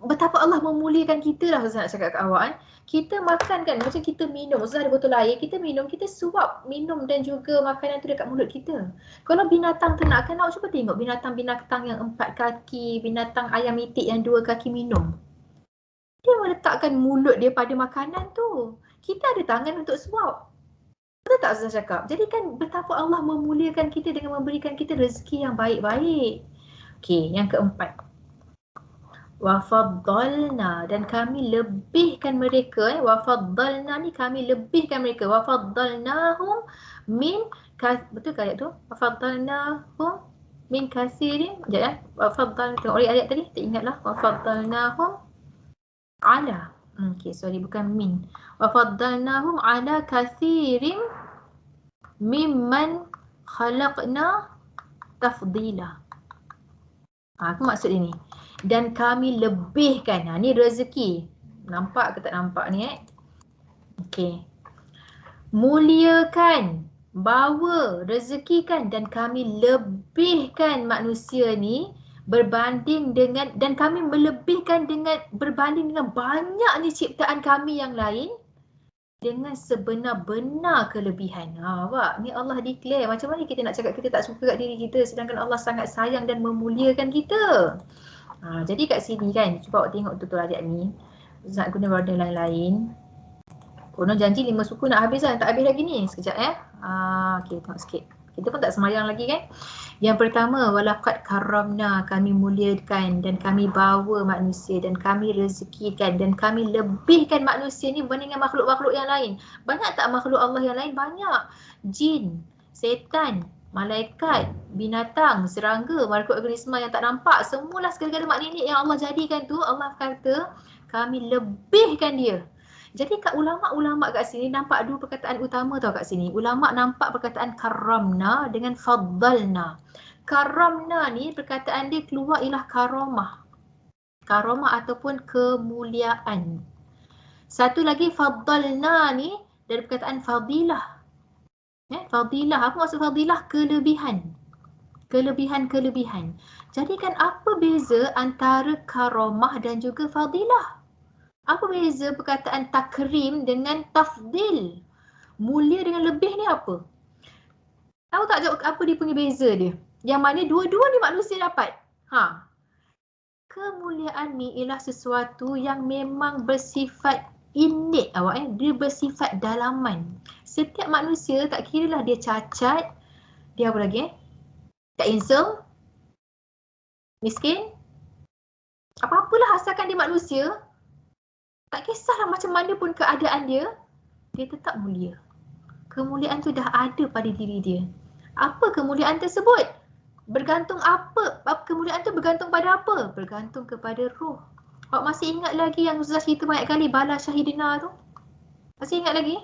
[SPEAKER 1] betapa Allah memuliakan kita lah Ustaz nak cakap kat awak. Kita makan kan, macam kita minum, Ustaz ada botol air, kita minum, kita suap minum dan juga makanan tu dekat mulut kita. Kalau binatang ternak kan, awak cuba tengok binatang-binatang yang 4 kaki, binatang ayam itik yang 2 kaki minum. Dia meletakkan mulut dia pada makanan tu. Kita ada tangan untuk suap. Betul tak Ustaz cakap? Jadi kan betapa Allah memuliakan kita dengan memberikan kita rezeki yang baik-baik. Okey, yang keempat. Wafaddalna, dan kami lebihkan mereka. Wafaddalna ni kami lebihkan mereka. Wafaddalnahum min, betul ke ayat tu? Wafaddalnahum min kasirin. Sekejap ya. Wafaddalna, tengok ayat tadi, tak ingatlah. Wafaddalnahum ala. Okay, sorry, bukan min. Wafaddalnahum ala kasirin mimman khalaqna tafdila. Apa maksud ini? Dan kami lebihkan. Ni rezeki. Nampak ke tak nampak ni Okay. Muliakan, bawa, rezekikan, dan kami lebihkan manusia ni berbanding dengan, dan kami melebihkan dengan berbanding dengan banyaknya ciptaan kami yang lain dengan sebenar-benar kelebihan. Awak, ni Allah declare. Macam mana kita nak cakap kita tak suka kat diri kita sedangkan Allah sangat sayang dan memuliakan kita. Jadi kat sini kan, cuba awak tengok tutorial ayat ni. Ustaz guna border lain-lain. Konon janji 5 suku nak habis kan, tak habis lagi ni. Sekejap Okay, tengok sikit. Kita pun tak semayang lagi kan. Yang pertama, walaqad karramna, kami muliakan dan kami bawa manusia dan kami rezekikan dan kami lebihkan manusia ni berbanding dengan makhluk-makhluk yang lain. Banyak tak makhluk Allah yang lain? Banyak. Jin, setan, malaikat, binatang, serangga, mikroorganisma yang tak nampak, semualah segala-gala mak nenek yang Allah jadikan tu, Allah kata kami lebihkan dia. Jadi kat ulama-ulama kat sini nampak dua perkataan utama tau kat sini. Ulama nampak perkataan karramna dengan faddalna. Karramna ni perkataan dia keluar ialah karamah. Karamah ataupun kemuliaan. Satu lagi faddalna ni dari perkataan fadilah. Fadilah, apa maksud fadilah? Kelebihan. Kelebihan. Jadi kan apa beza antara karamah dan juga fadilah? Apa beza perkataan takrim dengan tafdil? Mulia dengan lebih ni apa? Tahu tak apa dia punya beza dia? Yang mana dua-dua ni manusia dapat. Kemuliaan ni ialah sesuatu yang memang bersifat innate awak dia bersifat dalaman. Setiap manusia tak kiralah dia cacat, dia apa lagi tak handsome, miskin, apa-apalah asalkan dia manusia, tak kisahlah macam mana pun keadaan dia, dia tetap mulia. Kemuliaan tu dah ada pada diri dia. Apa kemuliaan tersebut? Bergantung apa? Kemuliaan tu bergantung pada apa? Bergantung kepada roh. Awak masih ingat lagi yang Ustaz cerita banyak kali Bala Syahidina tu? Masih ingat lagi?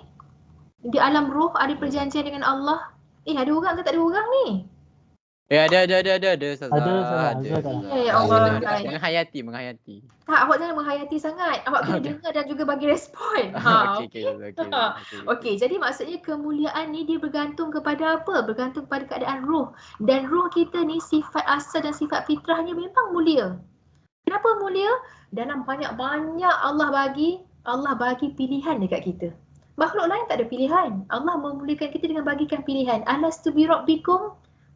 [SPEAKER 1] Di alam roh ada perjanjian dengan Allah. Ada orang ke tak ada orang ni?
[SPEAKER 2] Ada.
[SPEAKER 1] Ya Allah.
[SPEAKER 2] Menghayati.
[SPEAKER 1] Tak, awak jangan menghayati sangat. Awak kena dengar dan juga bagi respon. Okey, jadi maksudnya kemuliaan ni dia bergantung kepada apa? Bergantung pada keadaan roh. Dan roh kita ni sifat asal dan sifat fitrahnya memang mulia. Kenapa mulia? Dalam banyak-banyak Allah bagi pilihan dekat kita. Makhluk lain tak ada pilihan. Allah memuliakan kita dengan bagikan pilihan. Alastu bi rabbikum?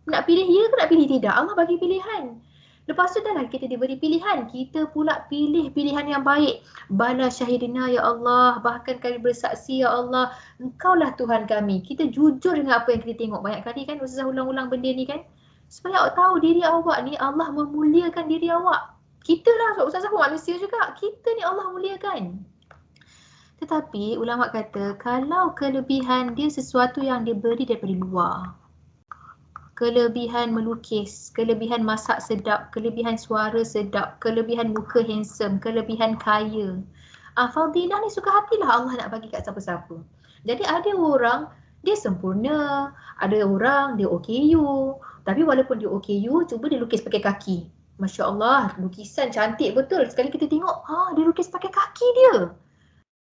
[SPEAKER 1] Nak pilih ya ke nak pilih tidak? Allah bagi pilihan. Lepas tu dah lah kita diberi pilihan. Kita pula pilih pilihan yang baik. Bala syahidina ya Allah. Bahkan kami bersaksi ya Allah. Engkaulah Tuhan kami. Kita jujur dengan apa yang kita tengok. Banyak kali kan Ustazah ulang-ulang benda ni kan. Supaya awak tahu diri awak ni Allah memuliakan diri awak. Kita lah Ustazah pun manusia juga. Kita ni Allah muliakan. Tetapi ulama kata kalau kelebihan dia sesuatu yang diberi daripada luar. Kelebihan melukis, kelebihan masak sedap, kelebihan suara sedap, kelebihan muka handsome, kelebihan kaya. Fadilah ni suka hatilah Allah nak bagi kat siapa-siapa. Jadi ada orang dia sempurna, ada orang dia OKU. Tapi walaupun dia OKU, cuba dia lukis pakai kaki. Masya Allah, lukisan cantik betul. Sekali kita tengok, dia lukis pakai kaki dia.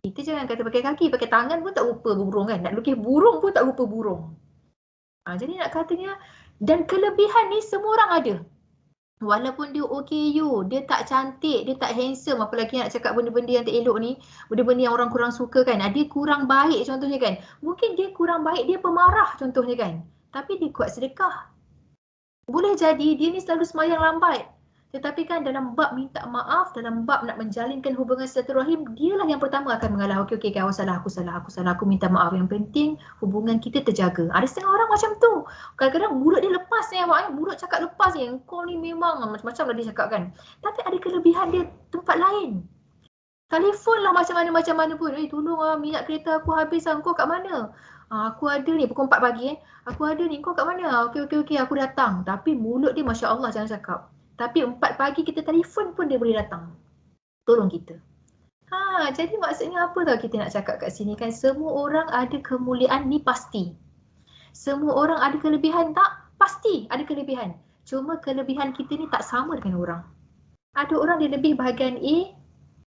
[SPEAKER 1] Kita jangan kata pakai kaki, pakai tangan pun tak rupa burung kan. Nak lukis burung pun tak rupa burung. Jadi nak katanya Dan kelebihan ni semua orang ada. Walaupun dia OKU, dia tak cantik, dia tak handsome, apalagi nak cakap benda-benda yang tak elok ni, benda-benda yang orang kurang suka kan. Dia kurang baik contohnya kan. Mungkin dia kurang baik, dia pemarah contohnya kan. Tapi dia kuat sedekah. Boleh jadi dia ni selalu semayang lambat. Tetapi kan dalam bab minta maaf, dalam bab nak menjalinkan hubungan silaturahim, dialah yang pertama akan mengalah. Okey, awak salah, aku salah, aku minta maaf. Yang penting hubungan kita terjaga. Ada setengah orang macam tu. Kadang-kadang mulut dia lepas ni awak, mulut cakap lepas ni. Kau ni memang macam-macam lah dia cakap kan. Tapi ada kelebihan dia tempat lain. Telefon lah macam mana pun. Tolong minyak kereta aku habis lah. Kau kat mana? Aku ada ni, pukul 4 pagi Aku ada ni, kau kat mana? Okey, aku datang. Tapi mulut dia Masya Allah jangan cakap. Tapi 4 pagi kita telefon pun dia boleh datang. Tolong kita. Jadi maksudnya apa tau kita nak cakap kat sini kan? Semua orang ada kemuliaan ni pasti. Semua orang ada kelebihan tak? Pasti ada kelebihan. Cuma kelebihan kita ni tak sama dengan orang. Ada orang dia lebih bahagian A.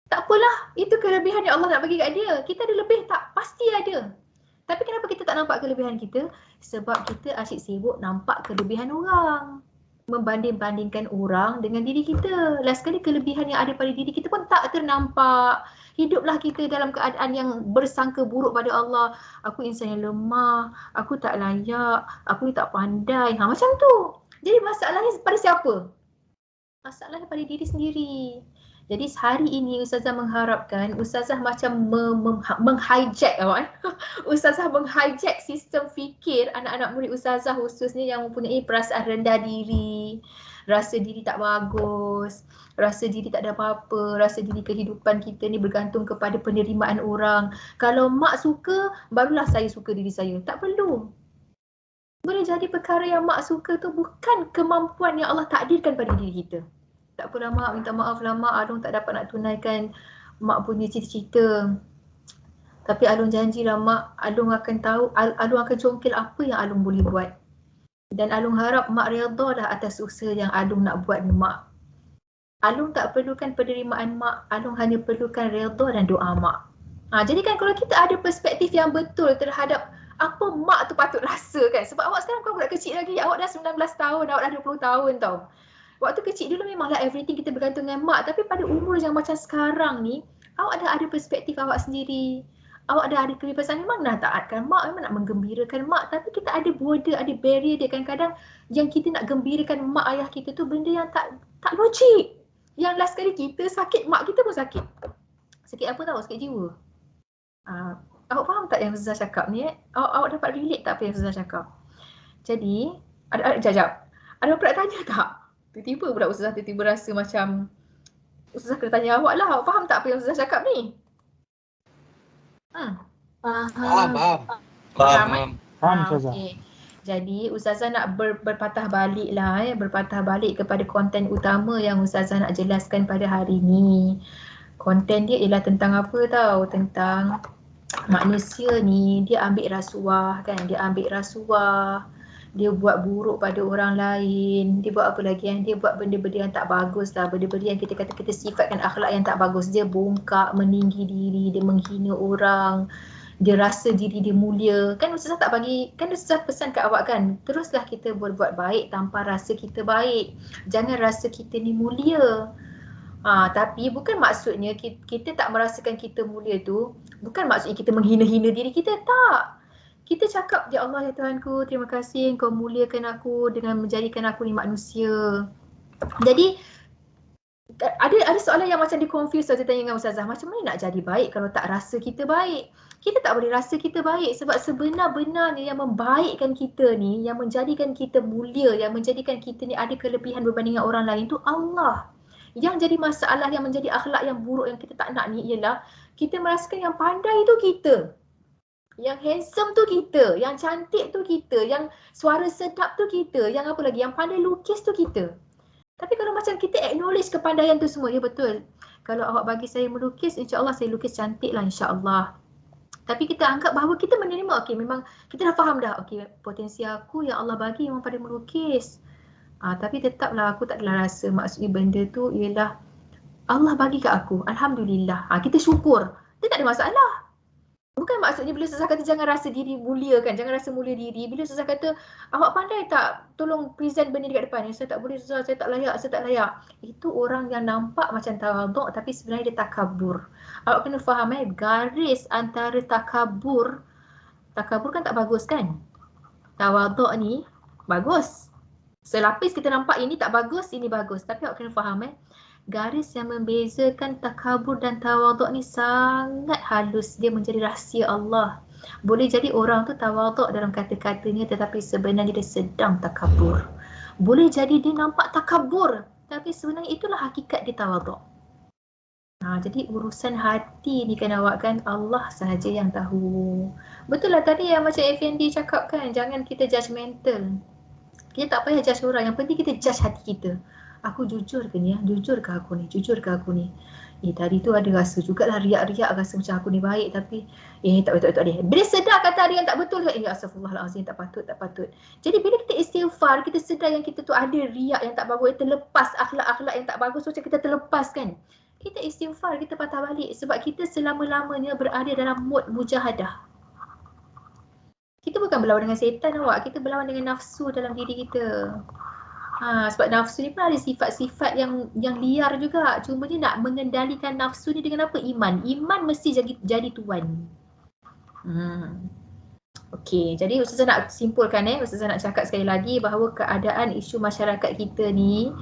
[SPEAKER 1] Tak apalah, itu kelebihan yang Allah nak bagi kat dia. Kita ada lebih tak? Pasti ada. Tapi kenapa kita tak nampak kelebihan kita? Sebab kita asyik sibuk nampak kelebihan orang. Membanding-bandingkan orang dengan diri kita. Last sekali kelebihan yang ada pada diri kita pun tak ternampak. Hiduplah kita dalam keadaan yang bersangka buruk pada Allah. Aku insan yang lemah, aku tak layak, aku tak pandai. Macam tu. Jadi masalahnya pada siapa? Masalahnya pada diri sendiri. Jadi hari ini Ustazah mengharapkan Ustazah macam menghijack awak Ustazah menghijack sistem fikir anak-anak murid Ustazah khususnya yang mempunyai perasaan rendah diri, rasa diri tak bagus, rasa diri tak ada apa-apa, rasa diri kehidupan kita ni bergantung kepada penerimaan orang. Kalau mak suka, barulah saya suka diri saya. Tak perlu. Boleh jadi perkara yang mak suka tu bukan kemampuan yang Allah takdirkan pada diri kita. Tak apalah mak, minta maaf lah mak, Alung tak dapat nak tunaikan mak punya cita-cita. Tapi Alung janjilah mak, Alung akan tahu, Alung akan congkil apa yang Alung boleh buat. Dan Alung harap mak redha lah atas usaha yang Alung nak buat ni mak. Alung tak perlukan penerimaan mak, Alung hanya perlukan redha dan doa mak. Jadi kan kalau kita ada perspektif yang betul terhadap apa mak tu patut rasa kan. Sebab awak sekarang bukan budak kecil lagi, awak dah 19 tahun, awak dah 20 tahun tau. Waktu kecil dulu memanglah everything kita bergantung dengan mak. Tapi pada umur yang macam sekarang ni, awak dah ada perspektif awak sendiri. Awak dah ada kebebasan, memang nak taatkan mak, memang nak menggembirakan mak. Tapi kita ada border, ada barrier dia. Kadang-kadang yang kita nak gembirakan mak ayah kita tu benda yang tak logik. Yang last kali kita sakit, mak kita pun sakit. Sakit apa tahu? Sakit jiwa. Awak faham tak yang Ustazah cakap ni? Awak dapat relate tak apa yang Ustazah cakap? Jadi, jap. Ada orang pernah tanya tak? Tiba-tiba pula Ustazah tiba-tiba rasa macam Ustazah kena tanya awak lah, awak faham tak apa yang Ustazah cakap ni? Faham Ustazah. Okay. Jadi Ustazah nak berpatah balik lah, berpatah balik kepada konten utama yang Ustazah nak jelaskan pada hari ni. Konten dia ialah tentang apa tahu? Tentang manusia ni dia ambil rasuah kan, dia buat buruk pada orang lain, dia buat apa lagi dia buat benda-benda yang tak bagus lah, benda-benda yang kita kata kita sifatkan akhlak yang tak bagus. Dia bongkak, meninggi diri, dia menghina orang, dia rasa diri dia mulia. Kan Ustazah tak bagi, kan Ustazah pesan kat awak kan, teruslah kita berbuat baik tanpa rasa kita baik. Jangan rasa kita ni mulia. Tapi bukan maksudnya kita tak merasakan kita mulia tu, bukan maksudnya kita menghina-hina diri kita, tak. Kita cakap, ya Allah ya Tuhanku, terima kasih Engkau muliakan aku dengan menjadikan aku ni manusia. Jadi ada soalan yang macam di-confuse saya tanya dengan Ustazah, macam mana nak jadi baik kalau tak rasa kita baik? Kita tak boleh rasa kita baik sebab sebenar-benarnya yang membaikkan kita ni, yang menjadikan kita mulia, yang menjadikan kita ni ada kelebihan berbanding dengan orang lain tu Allah. Yang jadi masalah, yang menjadi akhlak yang buruk yang kita tak nak ni ialah kita merasakan yang pandai tu kita. Yang handsome tu kita, yang cantik tu kita, yang suara sedap tu kita, yang apa lagi, yang pandai lukis tu kita. Tapi kalau macam kita acknowledge kepandaian tu semua, ya betul. Kalau awak bagi saya melukis, insya-Allah saya lukis cantik lah insya-Allah. Tapi kita anggap bahawa kita menerima, okey memang kita dah faham dah, okey potensi aku yang Allah bagi memang pada melukis. Tapi tetaplah aku tak adalah rasa maksudnya benda tu ialah Allah bagi kat aku, alhamdulillah. Kita syukur, dia tak ada masalah. Bukan maksudnya bila Ustazah kata jangan rasa diri mulia kan, jangan rasa mulia diri. Bila Ustazah kata awak pandai tak tolong present benda dekat depan ni, saya tak boleh Ustazah, saya tak layak. Itu orang yang nampak macam tawaduk tapi sebenarnya dia takabur. Awak kena faham garis antara takabur kan tak bagus kan. Tawaduk ni bagus. Selapis kita nampak ini tak bagus, ini bagus. Tapi awak kena faham garis yang membezakan takabur dan tawaduk ni sangat halus. Dia menjadi rahsia Allah. Boleh jadi orang tu tawaduk dalam kata-katanya tetapi sebenarnya dia sedang takabur. Boleh jadi dia nampak takabur tapi sebenarnya itulah hakikat dia tawaduk. Jadi urusan hati ni kan awak kan Allah sahaja yang tahu. Betul lah tadi yang macam Effendi cakap kan, jangan kita judgemental. Kita tak payah judge orang, yang penting kita judge hati kita. Aku jujur ke ni? Jujur ke aku ni? Tadi tu ada rasa jugalah riak-riak, rasa macam aku ni baik tapi tak betul. Bila sedar kata ada yang tak betul, astagfirullahalazim, tak patut. Jadi bila kita istighfar, kita sedar yang kita tu ada riak yang tak bagus, terlepas akhlak-akhlak yang tak bagus, macam kita terlepas kan. Kita istighfar, kita patah balik sebab kita selama-lamanya berada dalam mood mujahadah. Kita bukan berlawan dengan setan awak, kita berlawan dengan nafsu dalam diri kita. Sebab nafsu ni pun ada sifat-sifat yang liar juga. Cuma dia nak mengendalikan nafsu ni dengan apa? Iman. Iman mesti jadi tuan. Okey, jadi Ustazah nak simpulkan Ustazah nak cakap sekali lagi bahawa keadaan isu masyarakat kita ni,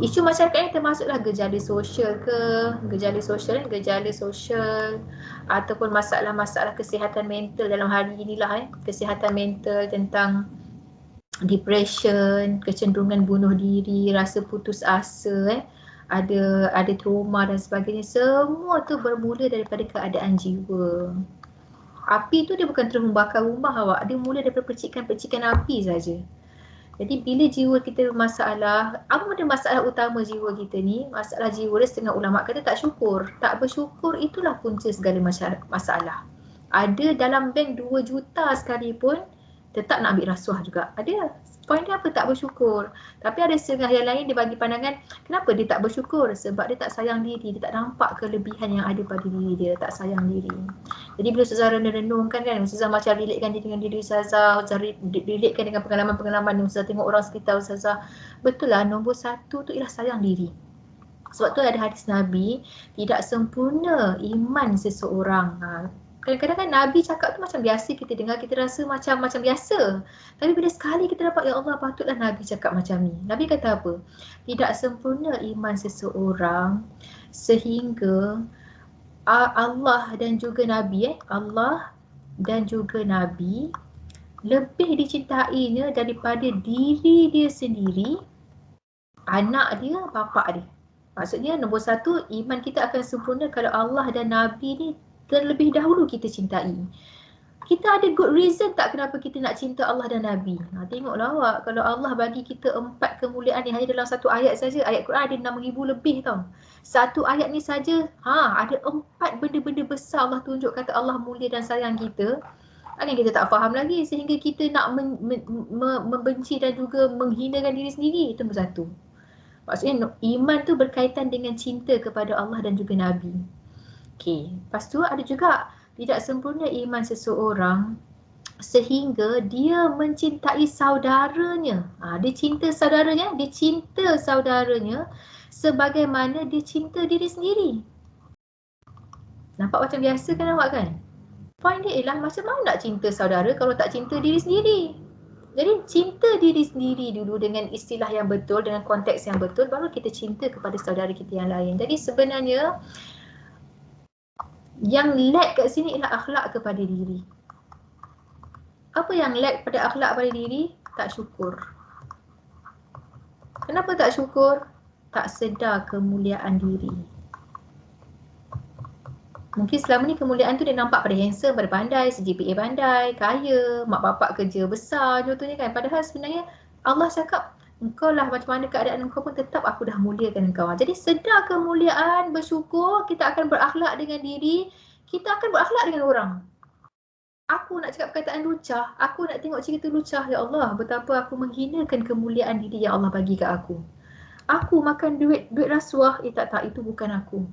[SPEAKER 1] isu masyarakat ni termasuklah gejala sosial ataupun masalah-masalah kesihatan mental dalam hari inilah kesihatan mental tentang depression, kecenderungan bunuh diri, rasa putus asa, ada trauma dan sebagainya. Semua tu bermula daripada keadaan jiwa. Api tu dia bukan terus membakar rumah awak, dia mula daripada percikan-percikan api saja. Jadi bila jiwa kita bermasalah, apa benda masalah utama jiwa kita ni? Masalah jiwa dia setengah ulama kata tak syukur. Tak bersyukur itulah punca segala masalah. Ada dalam bank 2 juta sekalipun tetap nak ambil rasuah juga. Ada. Poin dia apa? Tak bersyukur. Tapi ada setengah yang lain dia bagi pandangan, kenapa dia tak bersyukur? Sebab dia tak sayang diri, dia tak nampak kelebihan yang ada pada diri dia, tak sayang diri. Jadi bila Ustazah renung-renungkan kan, Ustazah macam relatekan diri dengan diri Ustazah, relatekan dengan pengalaman-pengalaman yang Ustazah tengok orang sekitar Ustazah. Betul lah, nombor 1 tu ialah sayang diri. Sebab tu ada hadis Nabi, tidak sempurna iman seseorang. Kadang-kadang kan Nabi cakap tu macam biasa kita dengar, kita rasa macam biasa. Tapi bila sekali kita dapat, ya Allah patutlah Nabi cakap macam ni. Nabi kata apa? Tidak sempurna iman seseorang sehingga Allah dan juga Nabi Allah dan juga Nabi lebih dicintainya daripada diri dia sendiri, anak dia, bapa dia. Maksudnya nombor 1, iman kita akan sempurna kalau Allah dan Nabi ni terlebih dahulu kita cintai. Kita ada good reason tak kenapa kita nak cinta Allah dan Nabi? Tengoklah awak, kalau Allah bagi kita 4 kemuliaan ni hanya dalam satu ayat saja, ayat Quran ada 6,000 lebih tau. Satu ayat ni saja, ada 4 benda-benda besar Allah tunjuk kata Allah mulia dan sayang kita. Kan kita tak faham lagi sehingga kita nak membenci dan juga menghinakan diri sendiri. Itu nombor 1. Maksudnya iman tu berkaitan dengan cinta kepada Allah dan juga Nabi. Okey, lepas tu ada juga tidak sempurna iman seseorang sehingga dia mencintai saudaranya. Dia cinta saudaranya sebagaimana dia cinta diri sendiri. Nampak macam biasa kan awak kan? Poin dia ialah macam mana nak cinta saudara kalau tak cinta diri sendiri. Jadi cinta diri sendiri dulu dengan istilah yang betul, dengan konteks yang betul, baru kita cinta kepada saudara kita yang lain. Jadi sebenarnya yang lag kat sini ialah akhlak kepada diri. Apa yang lag pada akhlak pada diri? Tak syukur. Kenapa tak syukur? Tak sedar kemuliaan diri. Mungkin selama ni kemuliaan tu dia nampak pada handsome, pada pandai, CGPA pandai, kaya, mak bapak kerja besar contohnya kan. Padahal sebenarnya Allah cakap, engkau lah macam mana keadaan engkau pun tetap aku dah muliakan engkau. Jadi sedar kemuliaan, bersyukur, kita akan berakhlak dengan diri, kita akan berakhlak dengan orang. Aku nak cakap perkataan lucah, aku nak tengok cerita lucah, ya Allah betapa aku menghinakan kemuliaan diri yang Allah bagi kat aku. Aku makan duit rasuah, tak itu bukan aku.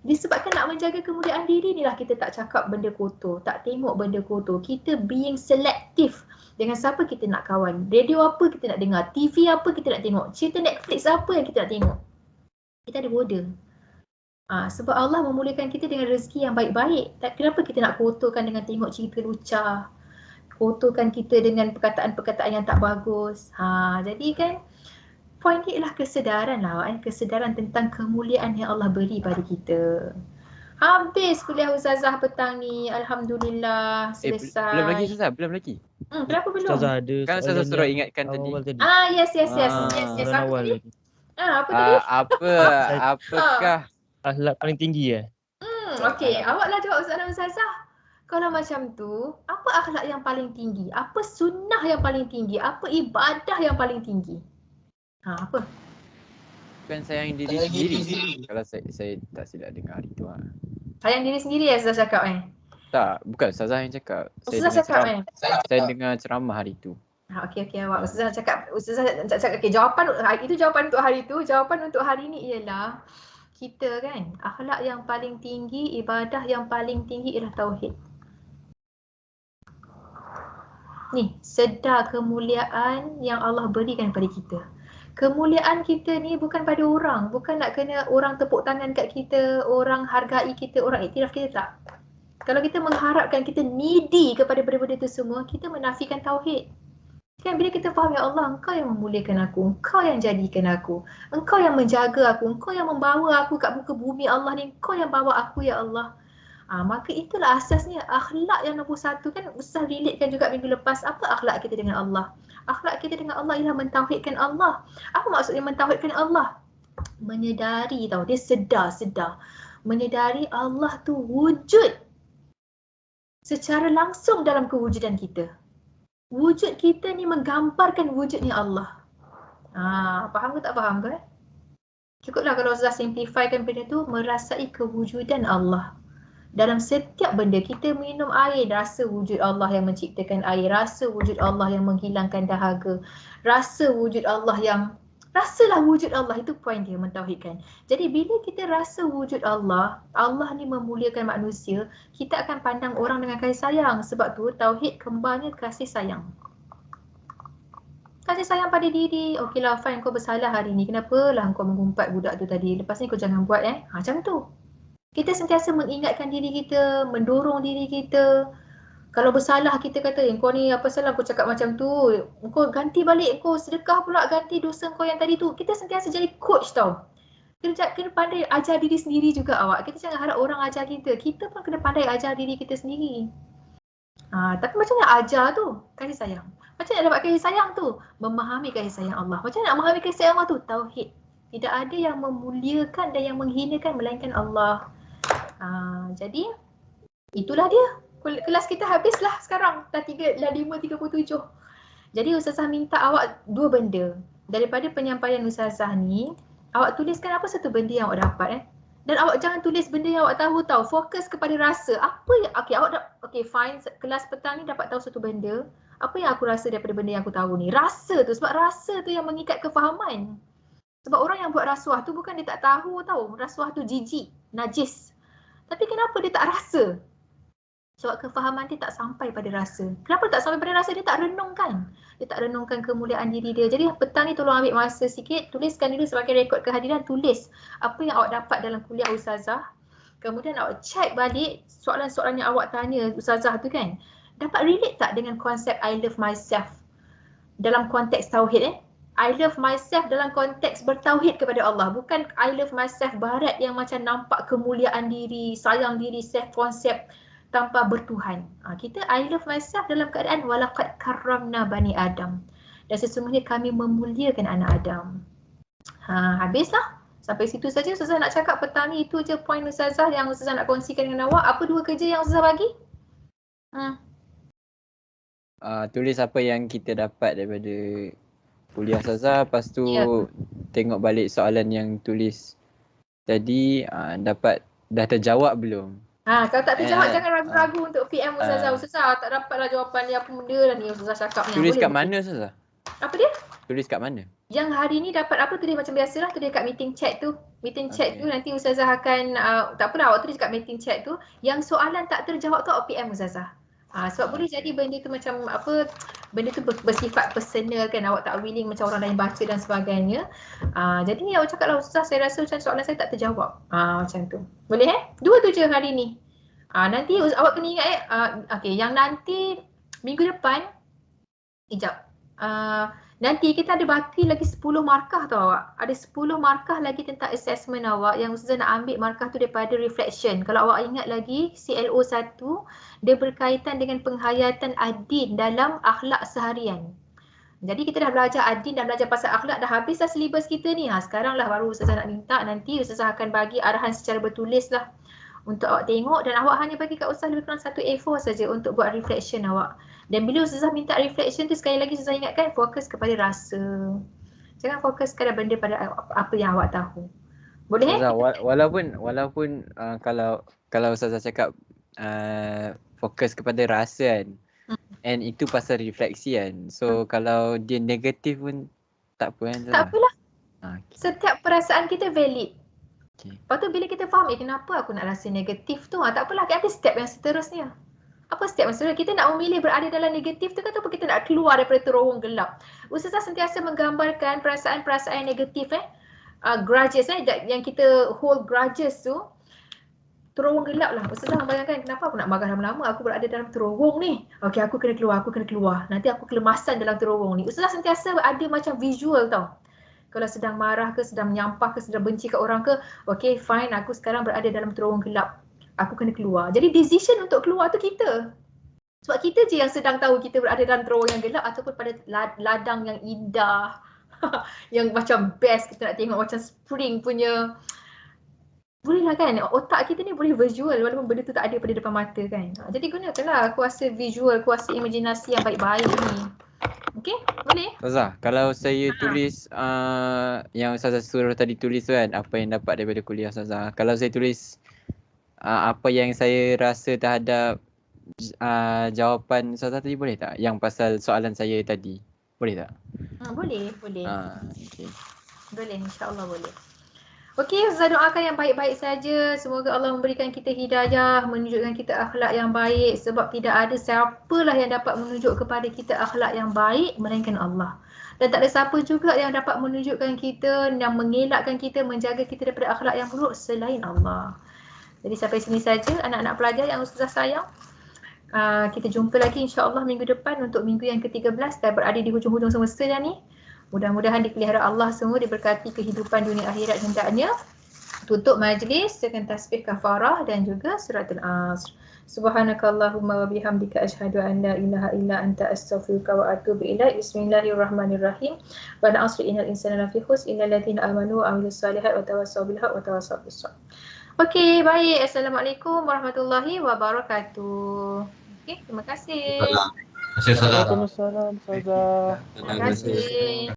[SPEAKER 1] Disebabkan nak menjaga kemuliaan diri ni lah kita tak cakap benda kotor, tak tengok benda kotor. Kita being selektif dengan siapa kita nak kawan. Radio apa kita nak dengar, TV apa kita nak tengok, cerita Netflix apa yang kita nak tengok. Kita ada border. Sebab Allah memuliakan kita dengan rezeki yang baik-baik. Kenapa kita nak kotorkan dengan tengok cerita lucah, kotorkan kita dengan perkataan-perkataan yang tak bagus. Jadi kan point ni ialah kesedaran lah, kesedaran tentang kemuliaan yang Allah beri pada kita. Habis kuliah Ustazah petang ni, Alhamdulillah selesai.
[SPEAKER 2] Belum lagi Ustazah, belum lagi.
[SPEAKER 1] Kenapa belum?
[SPEAKER 14] Ustazah ada
[SPEAKER 2] Kan Ustazah suruh ingatkan tadi.
[SPEAKER 1] Yes.
[SPEAKER 14] Awal tadi.
[SPEAKER 1] Apa tadi?
[SPEAKER 2] Apakah
[SPEAKER 14] akhlak paling tinggi
[SPEAKER 1] Okey, awaklah jawab soalan Ustazah. Kalau macam tu, apa akhlak yang paling tinggi? Apa sunnah yang paling tinggi? Apa ibadah yang paling tinggi? Apa?
[SPEAKER 2] Bukan sayang diri sendiri. Kalau saya tak silap dengar hari tu.
[SPEAKER 1] Sayang diri sendiri Ustazah cakap
[SPEAKER 2] Tak, bukan Ustazah yang cakap.
[SPEAKER 1] Ustazah cakap
[SPEAKER 2] Saya dengar ceramah hari tu.
[SPEAKER 1] Okey awak. Ustazah cakap, okey, jawapan itu jawapan untuk hari tu. Jawapan untuk hari ni ialah kita kan, akhlak yang paling tinggi, ibadah yang paling tinggi ialah tauhid. Ni, sedar kemuliaan yang Allah berikan pada kita. Kemuliaan kita ni bukan pada orang, bukan nak kena orang tepuk tangan kat kita, orang hargai kita, orang iktiraf kita, tak. Kalau kita mengharapkan, kita needy kepada benda-benda itu semua, kita menafikan tauhid. Kan bila kita faham, ya Allah, Engkau yang memuliakan aku, Engkau yang jadikan aku, Engkau yang menjaga aku, Engkau yang membawa aku kat muka bumi Allah ni, Engkau yang bawa aku ya Allah. Maka itulah asasnya akhlak yang nombor satu kan. Ustaz relatekan juga minggu lepas, apa akhlak kita dengan Allah? Akhlak kita dengan Allah ialah mentauhidkan Allah. Apa maksudnya mentauhidkan Allah? Menyedari tau, dia sedar. Menyedari Allah tu wujud secara langsung dalam kewujudan kita. Wujud kita ni menggambarkan wujudnya Allah. Faham ke tak faham ke? Cukuplah kalau Ustaz simplifykan benda tu, merasai kewujudan Allah. Dalam setiap benda, kita minum air, rasa wujud Allah yang menciptakan air, rasa wujud Allah yang menghilangkan dahaga, rasa wujud Allah yang, rasalah wujud Allah, itu poin dia mentauhidkan. Jadi bila kita rasa wujud Allah, Allah ni memuliakan manusia, kita akan pandang orang dengan kasih sayang. Sebab tu tauhid kembarnya kasih sayang. Kasih sayang pada diri. Okeylah fine, kau bersalah hari ni, kenapalah kau mengumpat budak tu tadi, lepas ni kau jangan buat macam tu. Kita sentiasa mengingatkan diri kita, mendorong diri kita. Kalau bersalah kita kata, kau ni apa salah kau cakap macam tu, kau ganti balik, kau sedekah pula ganti dosa kau yang tadi tu. Kita sentiasa jadi coach tau. Kena pandai ajar diri sendiri juga awak. Kita jangan harap orang ajar kita. Kita pun kena pandai ajar diri kita sendiri. Tapi macam mana ajar tu? Kasih sayang. Macam mana dapat kasih sayang tu? Memahami kasih sayang Allah. Macam mana nak memahami kasih sayang Allah tu? Tauhid. Tidak ada yang memuliakan dan yang menghinakan melainkan Allah. Jadi itulah dia. Kelas kita habislah sekarang. Dah 5.37. Jadi Ustazah minta awak dua benda. Daripada penyampaian Ustazah ni, awak tuliskan apa satu benda yang awak dapat Dan awak jangan tulis benda yang awak tahu tau. Fokus kepada rasa. Apa yang, okay fine, kelas petang ni dapat tahu satu benda. Apa yang aku rasa daripada benda yang aku tahu ni? Rasa tu. Sebab rasa tu yang mengikat kefahaman. Sebab orang yang buat rasuah tu bukan dia tak tahu tau. Rasuah tu jijik, najis. Tapi kenapa dia tak rasa? Sebab kefahaman dia tak sampai pada rasa. Kenapa tak sampai pada rasa? Dia tak renungkan. Dia tak renungkan kemuliaan diri dia. Jadi petang ni tolong ambil masa sikit. Tuliskan dulu sebagai rekod kehadiran. Tulis apa yang awak dapat dalam kuliah Ustazah. Kemudian awak check balik soalan-soalan yang awak tanya Ustazah tu kan. Dapat relate tak dengan konsep I love myself? Dalam konteks tauhid I love myself dalam konteks bertauhid kepada Allah. Bukan I love myself barat yang macam nampak kemuliaan diri, sayang diri, self concept tanpa bertuhan. Kita I love myself dalam keadaan walaqad karramna bani Adam. Dan sesungguhnya kami memuliakan anak Adam. Habislah. Sampai situ saja Ustazah nak cakap petang ni. Itu je poin Ustazah yang Ustazah nak kongsikan dengan awak. Apa dua kerja yang Ustazah bagi?
[SPEAKER 2] Tulis apa yang kita dapat daripada kuliah Ustazah. Lepas tu tengok balik soalan yang tulis tadi. Dah terjawab belum?
[SPEAKER 1] Kalau tak terjawab jangan ragu-ragu untuk PM Ustazah. Ustazah tak dapatlah jawapan ni, apa benda lah ni Ustazah cakap ni.
[SPEAKER 2] Tulis kat mana Ustazah?
[SPEAKER 1] Apa dia?
[SPEAKER 2] Tulis kat mana?
[SPEAKER 1] Yang hari ni dapat apa tulis macam biasalah, tulis kat meeting chat tu. Meeting chat tu nanti Ustazah akan tak apalah awak tulis kat meeting chat tu. Yang soalan tak terjawab tu awak PM Ustazah. Sebab boleh jadi benda tu macam apa, benda tu bersifat personal kan, awak tak willing macam orang lain baca dan sebagainya. Jadi awak cakap lah, Ustazah saya rasa macam soalan saya tak terjawab. Macam tu. Boleh 2 tu je hari ni. Nanti awak kena ingat okey, yang nanti minggu depan nanti kita ada baki lagi 10 markah tau awak. Ada 10 markah lagi tentang assessment awak yang Ustazah nak ambil markah tu daripada reflection. Kalau awak ingat lagi CLO 1 dia berkaitan dengan penghayatan adin dalam akhlak seharian. Jadi kita dah belajar adin, dah belajar pasal akhlak, dah habis dah silibus kita ni. Sekarang lah baru Ustazah nak minta, nanti Ustazah akan bagi arahan secara bertulis lah untuk awak tengok, dan awak hanya bagi kat Ustazah lebih kurang 1 A4 saja untuk buat reflection awak. Dan bila Ustazah minta reflection tu, sekali lagi Ustazah ingatkan, fokus kepada rasa. Jangan fokus kepada benda pada apa yang awak tahu. Boleh
[SPEAKER 2] Ustazah, walaupun kalau Ustazah cakap fokus kepada rasa kan, and itu pasal refleksi kan. So kalau dia negatif pun tak apa kan?
[SPEAKER 1] Tak apalah. Setiap perasaan kita valid. Lepas tu bila kita faham, kenapa aku nak rasa negatif tu? Tak apalah, ada step yang seterusnya. Apa step yang seterusnya? Kita nak memilih berada dalam negatif tu kan, ataupun kita nak keluar daripada terowong gelap. Ustazah sentiasa menggambarkan perasaan-perasaan yang negatif grudges yang kita hold grudges tu, terowong gelap lah. Ustazah membayangkan, kenapa aku nak marah lama-lama, aku berada dalam terowong ni. Okey, aku kena keluar. Nanti aku kelemasan dalam terowong ni. Ustazah sentiasa ada macam visual tau. Kalau sedang marah ke, sedang menyampah ke, sedang benci kat orang ke, okey fine, aku sekarang berada dalam terowong gelap. Aku kena keluar. Jadi decision untuk keluar tu kita. Sebab kita je yang sedang tahu kita berada dalam terowong yang gelap ataupun pada ladang yang indah. Yang macam best, kita nak tengok macam spring punya. Boleh lah kan, otak kita ni boleh visual walaupun benda tu tak ada pada depan mata kan. Jadi gunakanlah kuasa visual, kuasa imajinasi yang baik-baik ni. Okey, boleh?
[SPEAKER 2] Ustazah, kalau saya tulis yang Ustazah suruh tadi tulis tu kan, apa yang dapat daripada kuliah Ustazah. Kalau saya tulis apa yang saya rasa terhadap jawapan Ustazah tadi, boleh tak? Yang pasal soalan saya tadi. Boleh tak?
[SPEAKER 1] Boleh.
[SPEAKER 2] Okay.
[SPEAKER 1] Boleh, insya-Allah boleh. Okey, Ustazah doakan yang baik-baik saja. Semoga Allah memberikan kita hidayah, menunjukkan kita akhlak yang baik, sebab tidak ada siapalah yang dapat menunjuk kepada kita akhlak yang baik melainkan Allah. Dan tak ada siapa juga yang dapat menunjukkan kita, yang mengelakkan kita, menjaga kita daripada akhlak yang buruk selain Allah. Jadi sampai sini saja anak-anak pelajar yang Ustazah sayang. Kita jumpa lagi insya-Allah minggu depan untuk minggu yang ke-13, dah berada di hujung-hujung semesta dah ni. Mudah-mudahan dipelihara Allah semua, diberkati kehidupan dunia akhirat hendaknya. Tutup majlis dengan tasbih kafarah dan juga suratul Asr. Subhanakallahumma wa bihamdika asyhadu an la ilaha illa anta astaghfiruka wa atubu ilaik. Bismillahirrahmanirrahim. Wa al-'asri innal insana lafi khusr illal ladzina amanu wa 'amilus solihat wa tawassaw bil haqq wa tawassaw bis sabr. Okey, baik. Assalamualaikum warahmatullahi wabarakatuh. Okey, terima kasih.
[SPEAKER 5] Waalaikumsalam Ustazah.
[SPEAKER 1] Terima kasih.